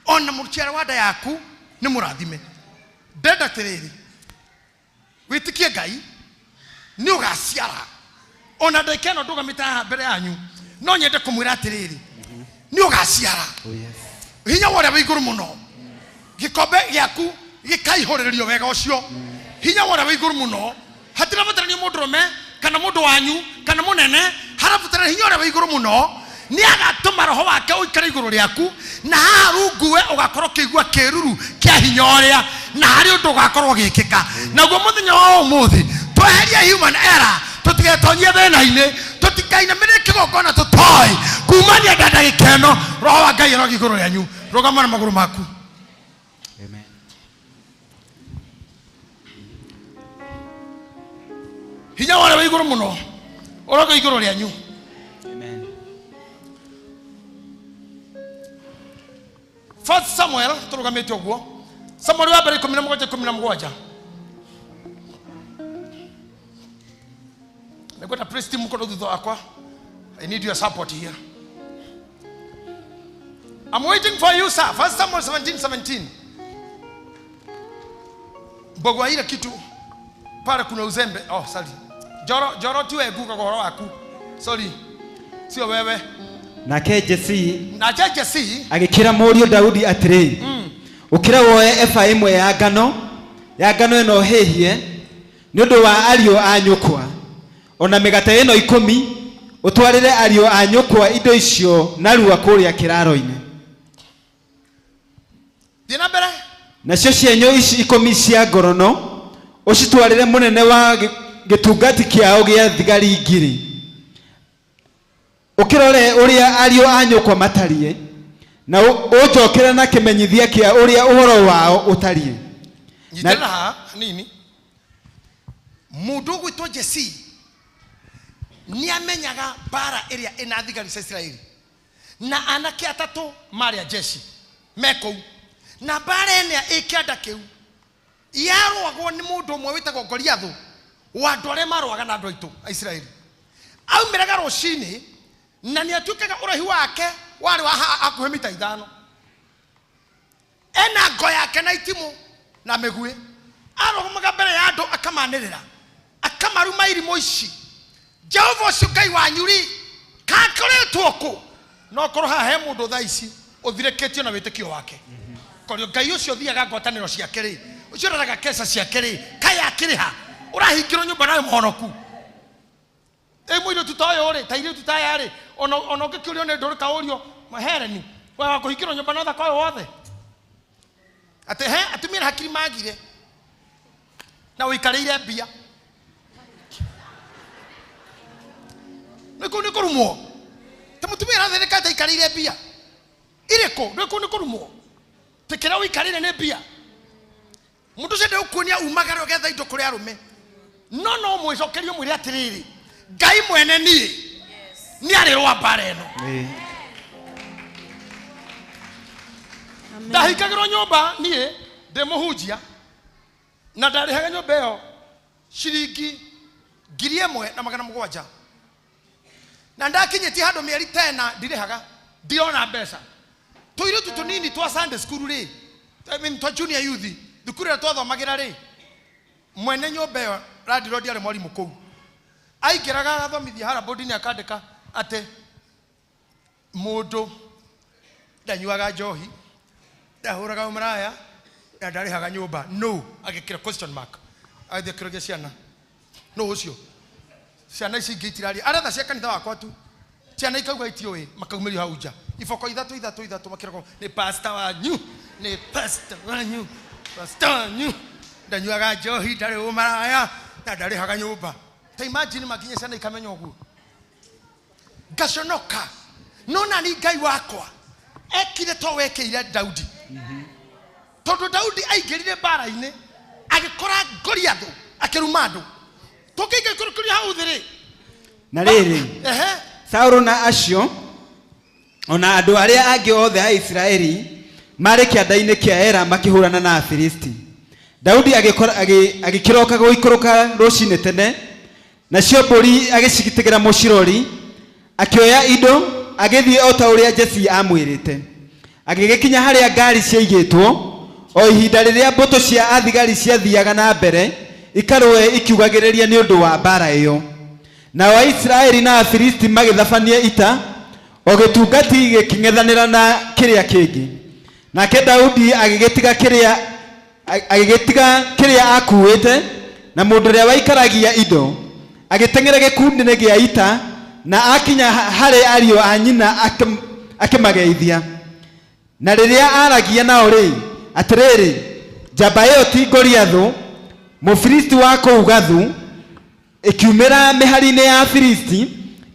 ona mũciara wa nda yaku nĩ mũrathime. Ndenda tiriri wĩtĩkie Ngai nĩ ũgaciara ona ndekeno ndũgamĩte haha mbere yanyu no nyende kũmwĩra atiriri nĩ ũgaciara. Hinya woria wĩ igũrũ mũno gĩkombe gĩaku gĩkaihũrĩrio wega ũcio. Hinya woria wĩ igũrũ mũno hatirabatarania mũndũrũme kana mũndũ wanyu kana mũnene harabatarania hinya woria wĩ igũrũ mũno. Nĩ agatũma roho wake ũikare igũrũ rĩaku na haha rungu we ũgakorwo kĩigua kĩruru kĩa hinya ũrĩa na harĩ ũndũ ũgakorwo gĩkĩka. Naguo mũthenya wa ũmũthĩ tweherie human error tũtigetonyie thĩna-inĩ tũtikainamĩrĩre kĩgongona tũtoĩ kumania ndanda gĩkeno. Roho wa Ngai arogi igũrũ rĩanyu. Rũgama na magũrũ maku. Amen. Hinya woria wĩ igũrũ mũno ũroga igũrũ rĩanyu. Amen. First Samuel tũrũgamĩte ũguo. Samuel wa mbere 17:17. Nĩngwenda praise team mũkorwo thutha wakwa. I need your support here. I'm waiting for you, sir. First Samuel 17:17. Mbogwa ile kitu pale kuna uzembe. Oh, sorry. Joro tiwe guka goro waku. Sorry. Sio wewe. Nake Jesse agĩkĩra mũriũ Daudi atĩrĩ ũkĩra woe eba ĩmwe ya ngano ĩno hĩhie nĩ ũndũ wa ariũ a nyũkwa ona mĩgate ĩno 10 ũtwarĩre ariũ a nyũkwa indo icio narua kũrĩa kĩraro-inĩ. Thiĩ mbere. Nacio cienyũ ici 10 cia ngorono ũcitwarĩre mũnene wa gĩtungati kĩao gĩa thigari ngiri. Ukirore uria ariũ a nyũkwa matariĩ na ũnjokere na kĩmenyithia kĩa uria ũhoro wao ũtariĩ. Nyitana nini mũndũ gwĩtwo Jesse nĩ amenyaga bara ĩrĩa ĩna thigari cia Israeli na anake atatũ marĩ jeshi meko na bara ĩrĩa ĩkĩanda kĩu yarũagwo nĩ mũndũ ũmwe wĩtagwo Goliath wa andũ arĩa marũaga na andũ aitũ a Israeli. Aumĩraga rũcinĩ na nĩ atuĩkaga ũraihu wake warĩ wa hakuhĩ mita 5. Ena ngo yake na itimũ na mĩguĩ arũgamaga mbere ya andũ akamanĩrĩra akamaruma irimũ ici. Jehova ũcio Ngai wanyu rĩ kakoretwo kũ? No korwo haha he mũndũ thaa ici ũthirĩkĩtio na wĩtĩkio wake. Korwo Ngai ũcio thiaga ngwatanĩro ciake rĩ ũcio ũraraga kesa ciake rĩ kaya akĩrĩ ha ũrahingĩrwo nyũmba nawe mũhonoku. Mũirũ tutoyo rĩ tairĩ tutaya rĩ ona ũngĩkĩũrio nĩ ndũrĩ kaũrio mahereni we wa kũhingĩrwo nyũmba na thaka wothe atĩ atumia hakiri magire na ũikarĩire mbia nĩ kũrumwo ta mũtumia arathĩnĩka ta ikarĩire mbia irĩkũ nĩ kũrumwo tekera ũikarĩire nĩ mbia mũndũ ũcio ndekuonia umagare ũgetha indo kũrĩ arũme no mwĩcokerio mwĩre atĩrĩrĩ Ngai mwene niĩ nĩ arĩ rwa bara ĩno. Ndahingagĩrwo nyũmba niĩ ndĩ mũhunjia na ndarĩhaga nyũmba ĩyo ciringi 1,700 na ndakinyiti handu mieri 10 ndirihaga ndiona mbeca tuiru tutunini twa Sunday school ri twa junior youth thukuru twathomagira ri mwene nyumba yo radio ndiare mwarimu kou aingiraga agathomithia hara boarding akandika ate mundu ndanyuaga njohi ndahuraga umraya na ndarihaga nyumba no agikira question mark aithikiragia ciana no ucio ciana ici ngeitirari aratha cia kanitha wakwa tu ciana ikauga itioe makaumirio hau nja iboko ithatu makirako ni pastor wanyu ndanyuaga njohi ndari umaraya na ndarihaga nyumba ta imagine makinye ciana ikamenya uguo ngaconoka nona ni Ngai wakwa ekire to wekeire Daudi tondu Daudi aingirire bara-ini agikora Goliath akiruma andu tukiinge kurukuri hau thiri na riri Sauro na acio ona andu aria angi othe a Israeli mari kianda-ini kia Era makihurana na Afilisti. Daudi agikiroka guikuruka rucini tene na cio mburi agicigitigera mucirori akioya indo agithie o ta uria Jesse amwirite agigikinya haria ngari ciaigitwo o ihinda riria mbuto cia athigari ciathiaga na mbere ikarwe ikiugagiriria ni undu wa bara iyo na wa Israeli na Afilisti magithabania ita o gitungati giking'ethanira na kiria kingi nake Daudi agigitiga kiria akuite na mundu ria waikaragia indo agiteng'era gikundi-ini gia ita na akinya hari ario a nyina akimageithia na riria aragia nao ri atiriri njamba iyo ti Goliath Mufilisti wa kou gathu ikiumira mihari-ini ya Afilisti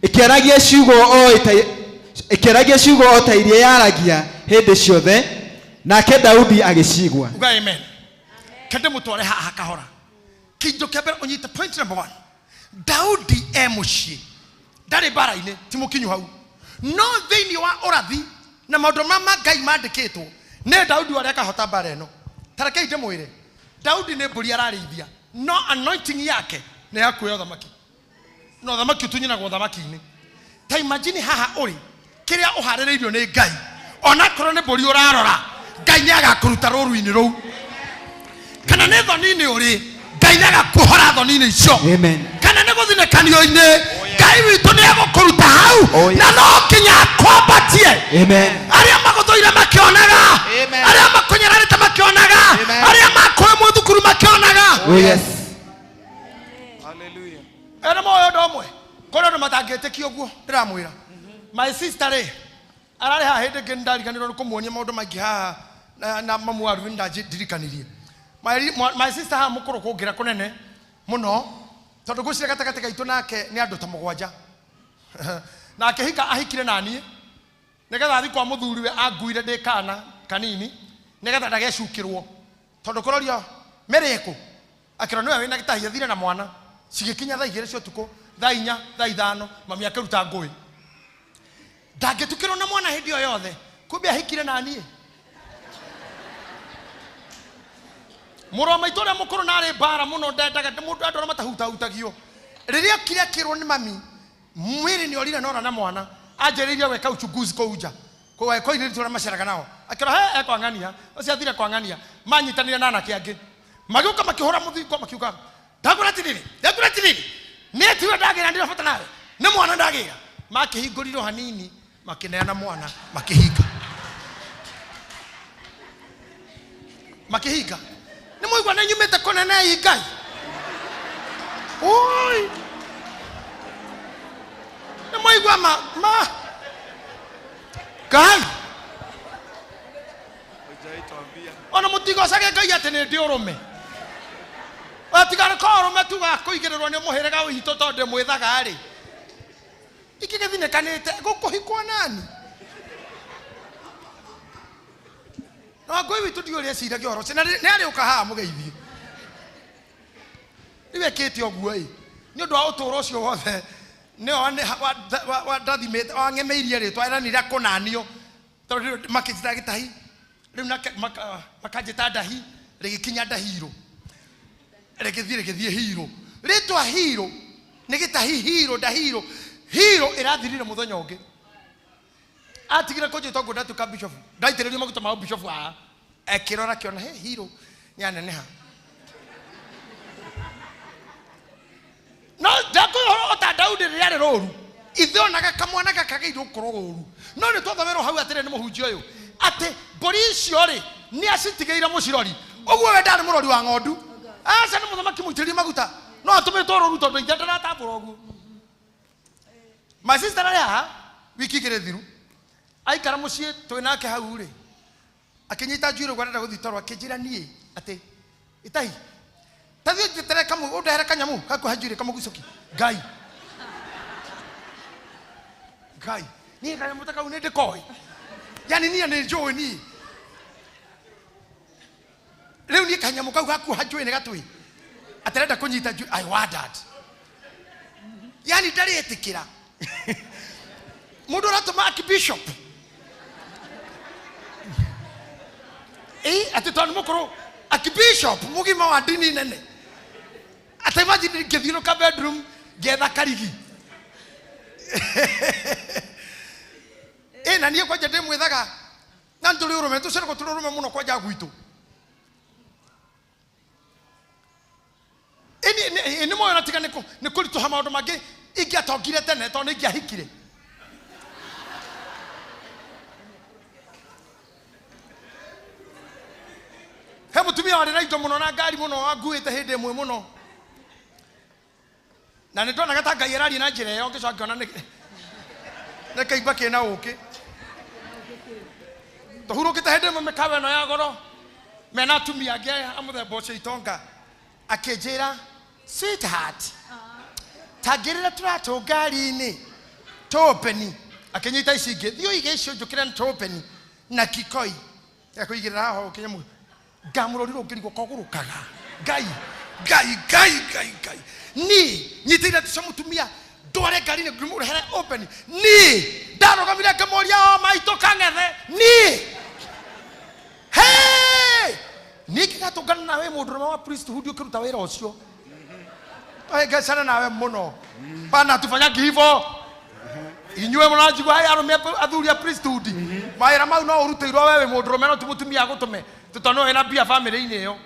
ikiaragia ciugo o ta iria yaragia hindi ciothe nake Daudi agicigwa. Amen. Kende mutware haha kahora kindo kebere onyita point number 1 Daudi mucii ndari bara-ini ti mukinyu hau no thiini wa urathi na maundu mama Ngai mandikitwo ne Daudi waria kahota bara eno tareke inde mwire Daudi ne mburi ararithia no anointing yake ne yakuya thamaki no thamaki tunyina go thamaki-ini ta imagine haha uri kiria uhaririirio ni Ngai ona korwo ne mburi urarora Ngai niagakuruta ruru-ini rou kana ne thoni-ini uri Ngai niagakuhora thoni-ini icio amen kana ne guthine kanio-ini Ngai witu ni agukuruta hau na no kinya kwambatie amen aria maguthuire makionaga aria makunyararite makionaga aria makoe muthukuru makionaga yes Hallelujah. ena moyo ndomwe kono ndo matangetekio guo ndiramwira my sister re arare ha hindi ngi ndariganirwo ni kumuonia maundu maingi haha na mamu waru ndadirikanirie my sister ha mukuru kungira kunene muno tondu gucire gatagati gaitu nake ni andu ta 7 na akihika ahikire nani nigetha athi kwa muthuriwe anguire ndi kana kanini nigetha ndagecukirwo tondu kurorio mereko akiro niwe wina Gitahi athire na mwana cigikinya thaa 2 cia utuku thaa 4 thaa 5 mami akiruta ngui ndagitukirwo na mwana hindi o yothe kumbe ahikire nani muro maitu ria mukuru nari bara muno ndendaga mundu andu matahutahutagio riria kiria kirwo ni mami mwiri ni orire nora na mwana anjeriria weka uchunguzi kou nja kwa ile tuna maceraga nao akira he ekwang'ania ucio athire kwang'ania manyitanire na anake angi magiuka makihura muthingo makiuga ndagura tiriri ni tiwe ndagira ndira bata nawe ni mwana ndagira makihingũrirwo hanini makineana mwana makihinga ni muigua na nyumite kunene Ngai oi ni muigua ma Ngai ona mutigo sage Ngai ati ni ndi urume atigara ko urume tuga kuigirirwo ni muhirega witũ tondu mwithaga ri iki githine kanite gukuhikwa nani no ngui witu ndiuria ciragia horo cina ni ari ukaha mugeithie niwe kiti oguo ni undu wa uturo ucio wothe ni wa ndathimete wangemeirie ritwa era nira kunanio tondu makijita Gitahi riu na makajita ndahi rigikinya ndahiro rigithie hiro ritwa hiro ni Gitahi hiro ndahiro hero irathirire muthenya ungi atigire kunjita ngo ndatuka bishop ndaitiririo maguta ma bishop ekirora kiona hero ni aneneha no ndako ota Daudi riare roru ithe onaga kamwana gakageirwo korogoru no ni twathamerwo hau atire ni muhunjio uyu ate mbori icio ri ni acitigeire mucirori uguo we ndari murori wa ng'ondu aca ni muthamaki muitiririe maguta no atumitwo roru tondu ithe ndaratambura uguo. My sister aya wiki igire thiru aikara mucie twinake hau ri akinyita njuire gwarenda guthitorwa akinjira nie ati Gitahi tathio jitere kamu undahere kanyamu gaku hanjuire kamugucoki ngai ni kanyamu takau ni ndikoi yani ni ni njoi ni leo ni kanyamu kau gaku hanjuire gatwi aterenda kunyita njuire I wondered yani ndari etikira mundu ratuma archbishop ati tonu mukuru archbishop mugima wa dini nene ata imagine ngethiro ka bedroom getha karigi na niye kwa jade mwethaga na ntuli urume tucereko tuli urume muno kwa jagwitu ni moyo natika ni kulituha maundu mangi ingiatongire tene tondu ingiahikire he mutumia wari raito muno na ngari muno anguite hindi imwe muno na ni ndona gata ngai arari na njira iyo ngicoka ngiona ni kaimba kina uki tuhurukite hindi imwe mikawa ino ya goro mena atumia angi amuthemba ucio itonga akinjira sweetheart tagirira turato ngari-ini topeni akinyita ici ingi thio ige icio njukire ni topeni na kikoi akuigirira ho kinyamu ngamurori rungirigwo kogurukaga ngai ni nyitire tuca mutumia ndware ngari-ini ngumurehere open ni ndarogamire ngamoria maito kang'ethe ni hey ni kigatungana nawe mundurume wa priesthood ukiruta wira ucio gacana nawe muno bana tufanya hivyo inywe munajigwa haya arume athuri ya priesthood maira mau no uruteirwo wewe mundurume no tumutumia gutume tutano ena bia family-ini iyo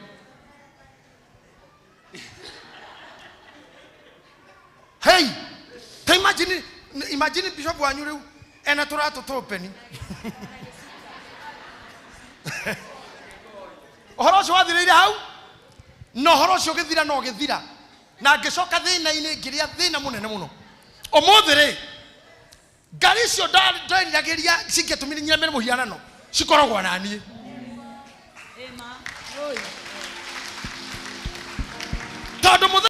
hey imagine bishop wanyu riu ena turato topeni ohoro cio wathirire hau no ohoro cio githira no githira na ngicoka thina-ini ngiria thina munene muno umuthiri ngari icio ndariragiria cingiatumiria mene muhianano cikoragwo na niĩ tondu muthe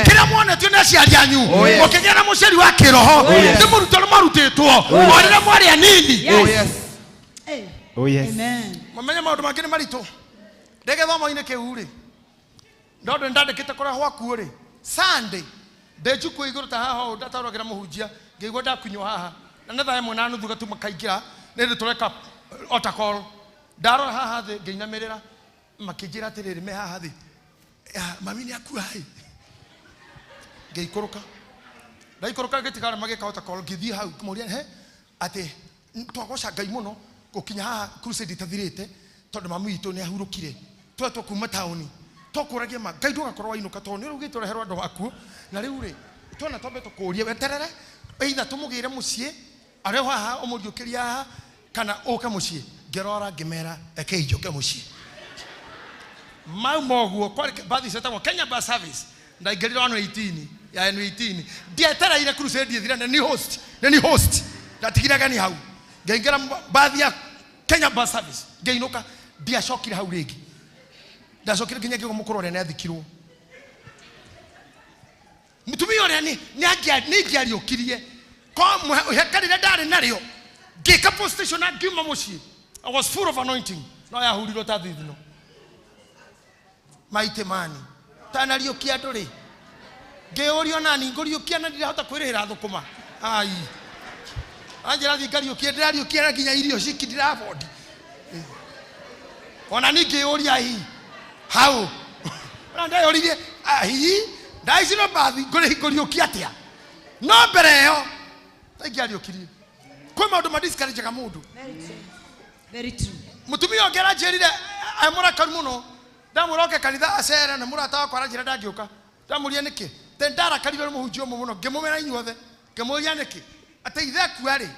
kira mwone tu na ciari anyu ukigia na muceri wa kiroho ni murutano marutitwo orire mwari anini amen mamenye maundu mangi ni maritu ndege thomo-ini kiu ri ndondo ndandikite kora hwaku ri Sunday ndejuku iguru ta haha ndatarogira muhunjia ngigwa ndakunywa haha na netha emo na nuthu gatuma kaingira nindi tureka otacall ndarora haha thi ngeinamirira makinjira atiriri me haha thi mami ni akua hai ngeikuruka ndaikuruka gitigara magika otacall ngithii hau kumuria he ati twagoca ngai muno gukinya haha crusade itathirite tondu mami witu ni ahurukire twetwo kuma tauni tokuragia ma ngai ndugakorwo wainuka tondu riu gitũreherwo andu aku na riu ri twona twambe tukuria weterere either tumugire mucie areho haha umuriukiria haha kana uka mucie ngerora ngimera ekeijoke mucie mau moguo kwa bathi setagwo Kenya Bus Service ndaingirira 18 ya 18 ndietereire crusade ithira na ni host ndatigiraga ni hau ngaingira bathi ya Kenya Bus Service ngeinuka ndiacokire hau ringi ndacokire nginya ngigo mukuru ore nathikirwo mutumia ore ni ngiariukirie ko hekarire ndari nario ngika post station na ngima mucie I was full of anointing no yahurirwo ta thithino maite mani tanariukia nduri ngeorio nani ngoriukia na ndirahota kwirihira thukuma ai anjira thi ngariukia ndirariukia na nginya irio ciki ndirabodi ona ningioria hi hau ona ndayoririe ai ndaici no bathi ngoriukia atia no mbere yo taingariukirie kwa maundu madiscourage mundu Very true. mutumia ongera njerire amurakaru muno ndamuroke kanitha acera na murata wakwa aranjira ndangĩũka ndamuria niki te ndarakarire muhunjio muno ngimumena inyuothe ngimuria niki ate ithe akua ri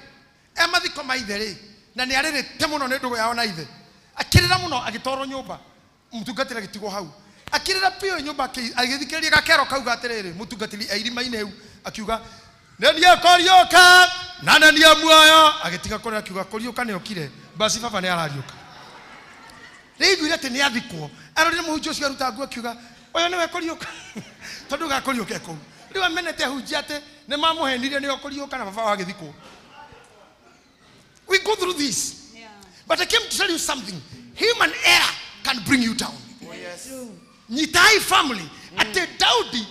emathiko maithe ri na ni aririte muno ni ndugu yao na ithe akirira muno agitoro nyumba mutungatira gitigo hau akirira pio nyumba agithikiriria gakero kauga atiriri mutungatiri airima-inĩ heu akiuga nenie korioka na nenie muoyo agitiga kore akiuga korioka ne okire basi baba ne arariuka Reiguire ati ni athikwo arorire muhunjio ucio aruta nguo akiuga oyo niwe korioka tondu gakorioka ko riu amenete hunjia ati ni mamuhenirie ni okoriuka na baba wagithikwo. We go through this, but I came to tell you something. Human error can bring you down. Gitahi family ati Daudi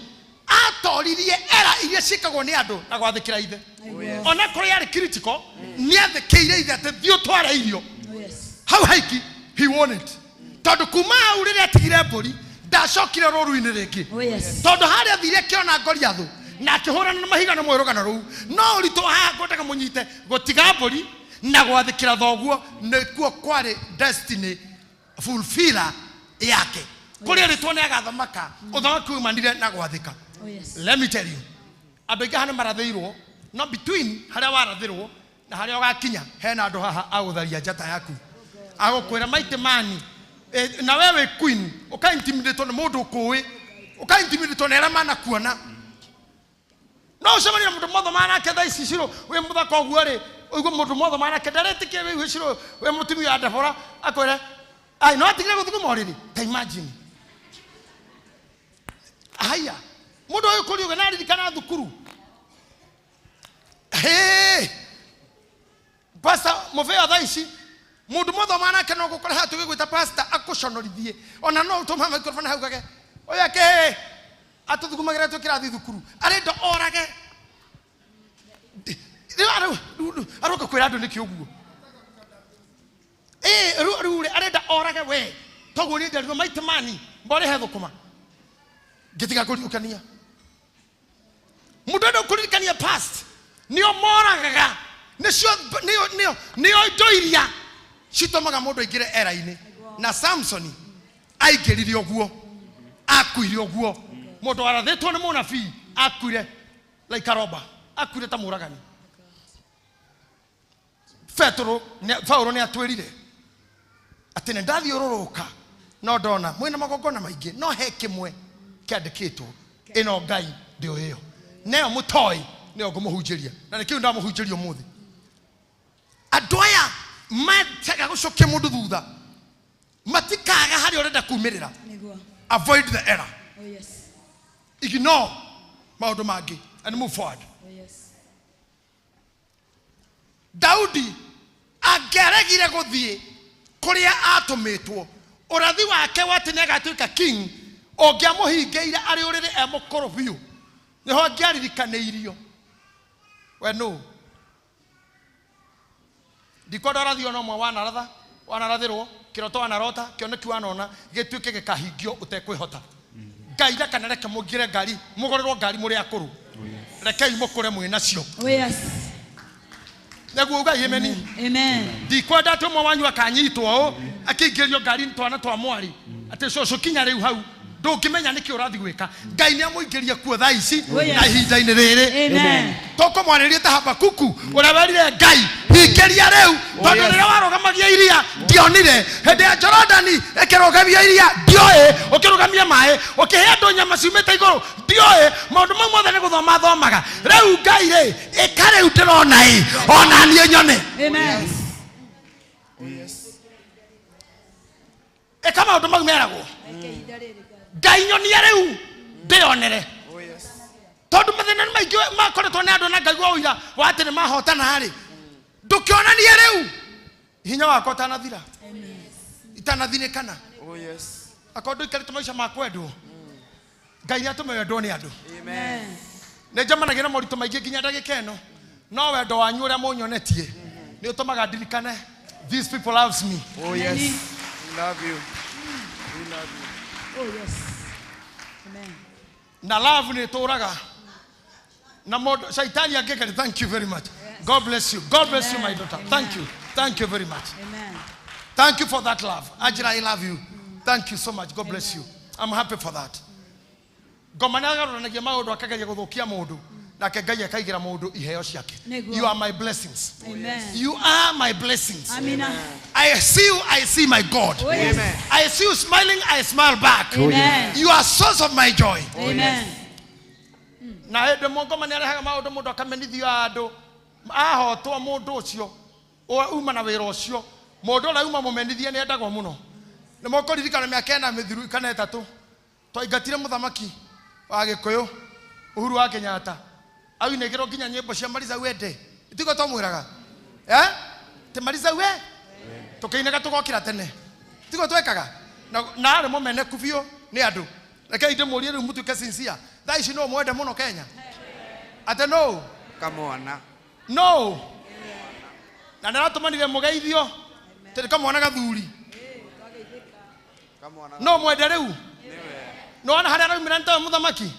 atoririe era iria cikagwo ni andu na gwathikira ithe ona kuri yari critical ni athikiire ithe ati thio twara irio how haiki he won it tondu kuma au riria atigire mburi ndacokire ruru-ini ringi tondu haria thire kiona Goliathu na akihurana na mahiga na mwirugano ruu no uritu haha ngwendaga munyite gutiga mburi na gwathikira thoguo nikuo kwari destiny fulfiller yake kuri ritwo ni agathamaka uthamaki umanire na gwathika. Let me tell you, abega hana marathiirwo no between haria warathirwo na haria ugakinya hena andu haha agutharia njata yaku agukwira maite mani na wewe queen uka intimidate na mundu kuwi uka intimidate na era mana kuona no semani na mundu motho mana ketha iciciro we muthaka oguo ri uiguo mundu motho mana kedaretike we iciciro we mutumi ya Debora akwira ai no atigire guthukuma oriri ta imagine haya mundu uyu kuriuga na ririkana thukuru pastor muveo thaici mundu motho mana ke no gukora hatu gigwita pastor akuconorithie ona no utuma microphone hau gage oya ke atuthukumagira tukirathi thukuru arenda orage aroka kwira andu niki uguo rure arenda orage we toguo ni nderirwo maite mani mbore he thukuma ngitiga kuriukania mundu ndo kuririkania past nio moragaga nio ndoiria citomaga mundu aingire era-ini na Samson aingirire oguo akuire oguo mundu arathitwo ni munabii akuire like a robber akuire ta muragani. Paulo ni atwirire ati ndathiururuka no ndona mwina magongona maingi no he kimwe kiandikitwo ino ngai ndio hiyo neo mutoi neo ngumuhunjiria na nikiu ndamuhunjiria umuthi andu aya matega gucokia mundu thutha matikaga hari urenda kumirira avoid the error ignore maundu mangi and move forward. Daudi angeregire guthie kuria atumitwo urathi wake wati negatuika king ongiamuhingeire ari urire emukoro biu niho ngiaririkaniirio we no ndikoda rathio no mwe wanarathirwo kiroto wanarota kioneki wanona gituike gikahingio utekwihota ngaira kana reke mugire ngari mugorerwo ngari muri akuru rekei mukure mwinacio Neguo uga yemeni. Amen. Ndikwenda tu mwanyu akanyitwo akingĩrio ngari twana twa mwari ati coco kinya riu hau ndungimenya niki urathi gwika ngai ni amuingĩria kuo thaa ici na ihinda-inĩ rĩrĩ. Amen. Toko mwarĩrie ta Habakuku ũrĩa ngai hingĩria riu tondũ rĩrĩa warũgamagia iria ndionire hĩndĩ ya Jorodani ĩkĩrũgamia iria ndioĩ ũkĩrũgamia maĩ ũkĩhe andũ nyama ciumĩte igũrũ ndioĩ maũndũ mau mothe nĩ gũthoma thomaga rĩu ngai rĩ ĩka rĩu ndĩrona ona niĩ nyone. Amen. Ĩka maũndũ mau meragwo ngai nyonia rĩu ndĩonere tondu mathĩna nĩ maingĩ makoretwo nĩ andũ na ngaigua ũira wa atĩ nĩ mahotana rĩ ndũkĩonania rĩu hinya wakwa ũtanathira itanathinĩkana akorwo ndũikarĩte maica ma kwendwo Ngai atume wendo ni andu. Amen. Ne jamana gena morito maige ginya ndagika eno. No wendo wanyu uria munyonetie. Ni utumaga ndirikane. These people loves me. Oh yes. We love you. We love you. Oh yes. Amen. Na love ni turaga. Na modo shaitani agekere. Thank you very much. God bless you. God bless you, my daughter. Thank you. Thank you very much. Amen. Thank you for that love. Ajira, I love you. Thank you so much. God bless you. I'm happy for that. You are my blessings. Amen. You are my blessings. Amina. I see you, I see my God. Oh, yes. Amen. I see you smiling, I smile back. Amen. You are source of my joy. Amen. Na ede mongo manere haga maundu mundu akamenithio andu ahotwo mundu ucio uma na wira ucio mundu ora uma mumenithie ni endagwo muno ni moko ririkana miaka ena mithiru kana etatu twaingatire muthamaki wa Gikuyu Uhuru wa Kenyatta au inegero ginya nyimbo cia Mariza wende itiko tomwiraga te Mariza we tukainaga tugokira tene itiko twekaga na ari mumene kufio ni andu reke inde murie ri mutu kesinsia tha ici no mwende muno Kenya ate no Come on. no na naratumanire mugeithio tiri kamwana gathuri Come on. no mwende riu no ana haria raumira ntawe muthamaki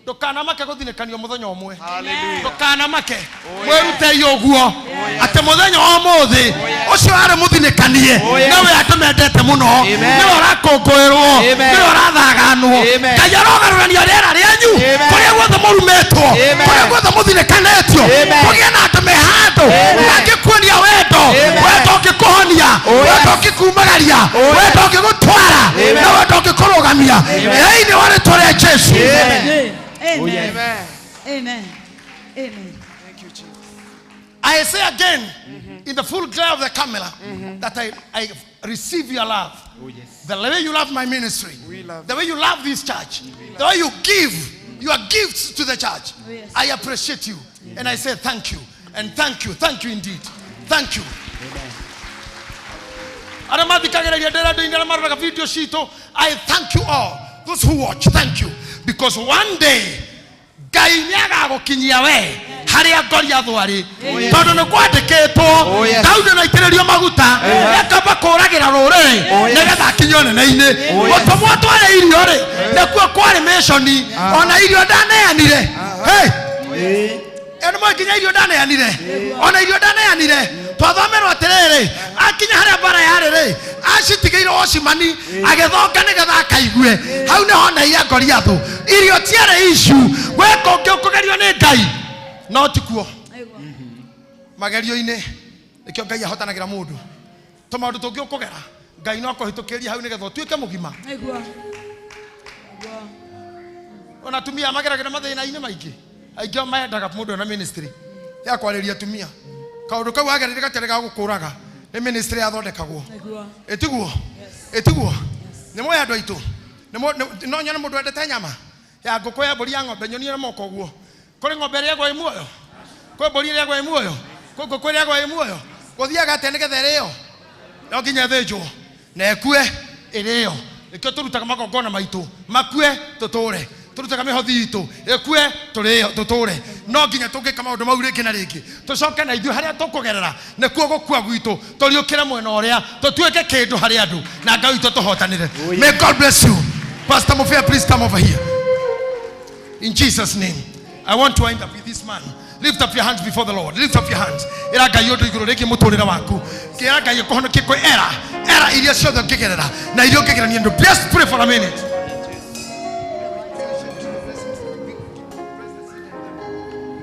ndukana make guthinikanio muthenya umwe Hallelujah. ndukana make mwirute yoguo ate muthenya umuthi ucio ari muthinikanie nawe atumendete muno niwe urakongoirwo niwe urathaganwo Ngai arogarurania riera rianyu kuria guothe murumetwo kuria guothe muthinikanetio kugia na andu me handu angikuonia wendo wendo ngikuhonia wendo ngikumagaria wendo ngigutwara na wendo ngikurugamia thĩinĩ wa rĩĩtwa rĩa Jesu. Amen. Amen. Amen. Amen. Thank you, Jesus. I say again, in the full glare of the camera, that I receive your love. Oh yes. The way you love my ministry, We love the way you love this church, the way you give your gifts to the church. Oh, yes. I appreciate you. And I say thank you. And thank you indeed. Thank you. I thank you all. Those who watch, thank you. Because one day, Ngai niagagukinyia we haria Goliath ari tondu ni kwandikitwo Daudi na itiririo maguta ekamba kuragira ruriri nigetha akinyo nene-ini gutumwo tware irio ri nikuo kwari mission ona irio ndaneanire eno mwakinya irio ndaneanire ona irio ndaneanire twathomerwo atiriri akinya haria bara yariri acitigeire ocimani agethonga nigetha akaigue hau ni hona ia Goliath irio tiare issue weko ngikugerio ni Ngai no tikuo magerio-ini nikio Ngai ahotanagira mundu to maundu tungi ukugera Ngai no kuhitukiria hau nigetha tuike mugima ona tumia mageragira mathina-ini maingi aingi maendaga mundu na ministry ya kwariria tumia kaundu kau agerire gatere ga gukuraga ni ministry athondekagwo etiguo ni moya andu aitu no nyone mundu endete nyama ya nguku ya mburi ya ng'ombe nyonie na moko guo kuri ng'ombe ria gwa imuoyo kuri mburi ria gwa imuoyo kuri nguku ria gwa imuoyo guthiaga ate nigetha irio no nginya thinjwo na ekue irio nikio turutaga magongona maitu makue tuture turutaga mihothi itu ekue turio tuture no nginya tungika maundu mau ringi na ringi tucoke na ithu haria tukugerera nikuo gukua gwitu turiukire mwena uria tutuike kindu hari andu na Ngai witu tuhotanire. May God bless you. Pastor Mofia, please come over here. In Jesus' name, I want to end up with this man. Lift up your hands before the Lord. Lift up your hands. Iraga yodo igurureke muturira waku. Iraga yekohono kiko era iria ciothe ngigerera na irio ngigerania ndu. Just pray for a minute.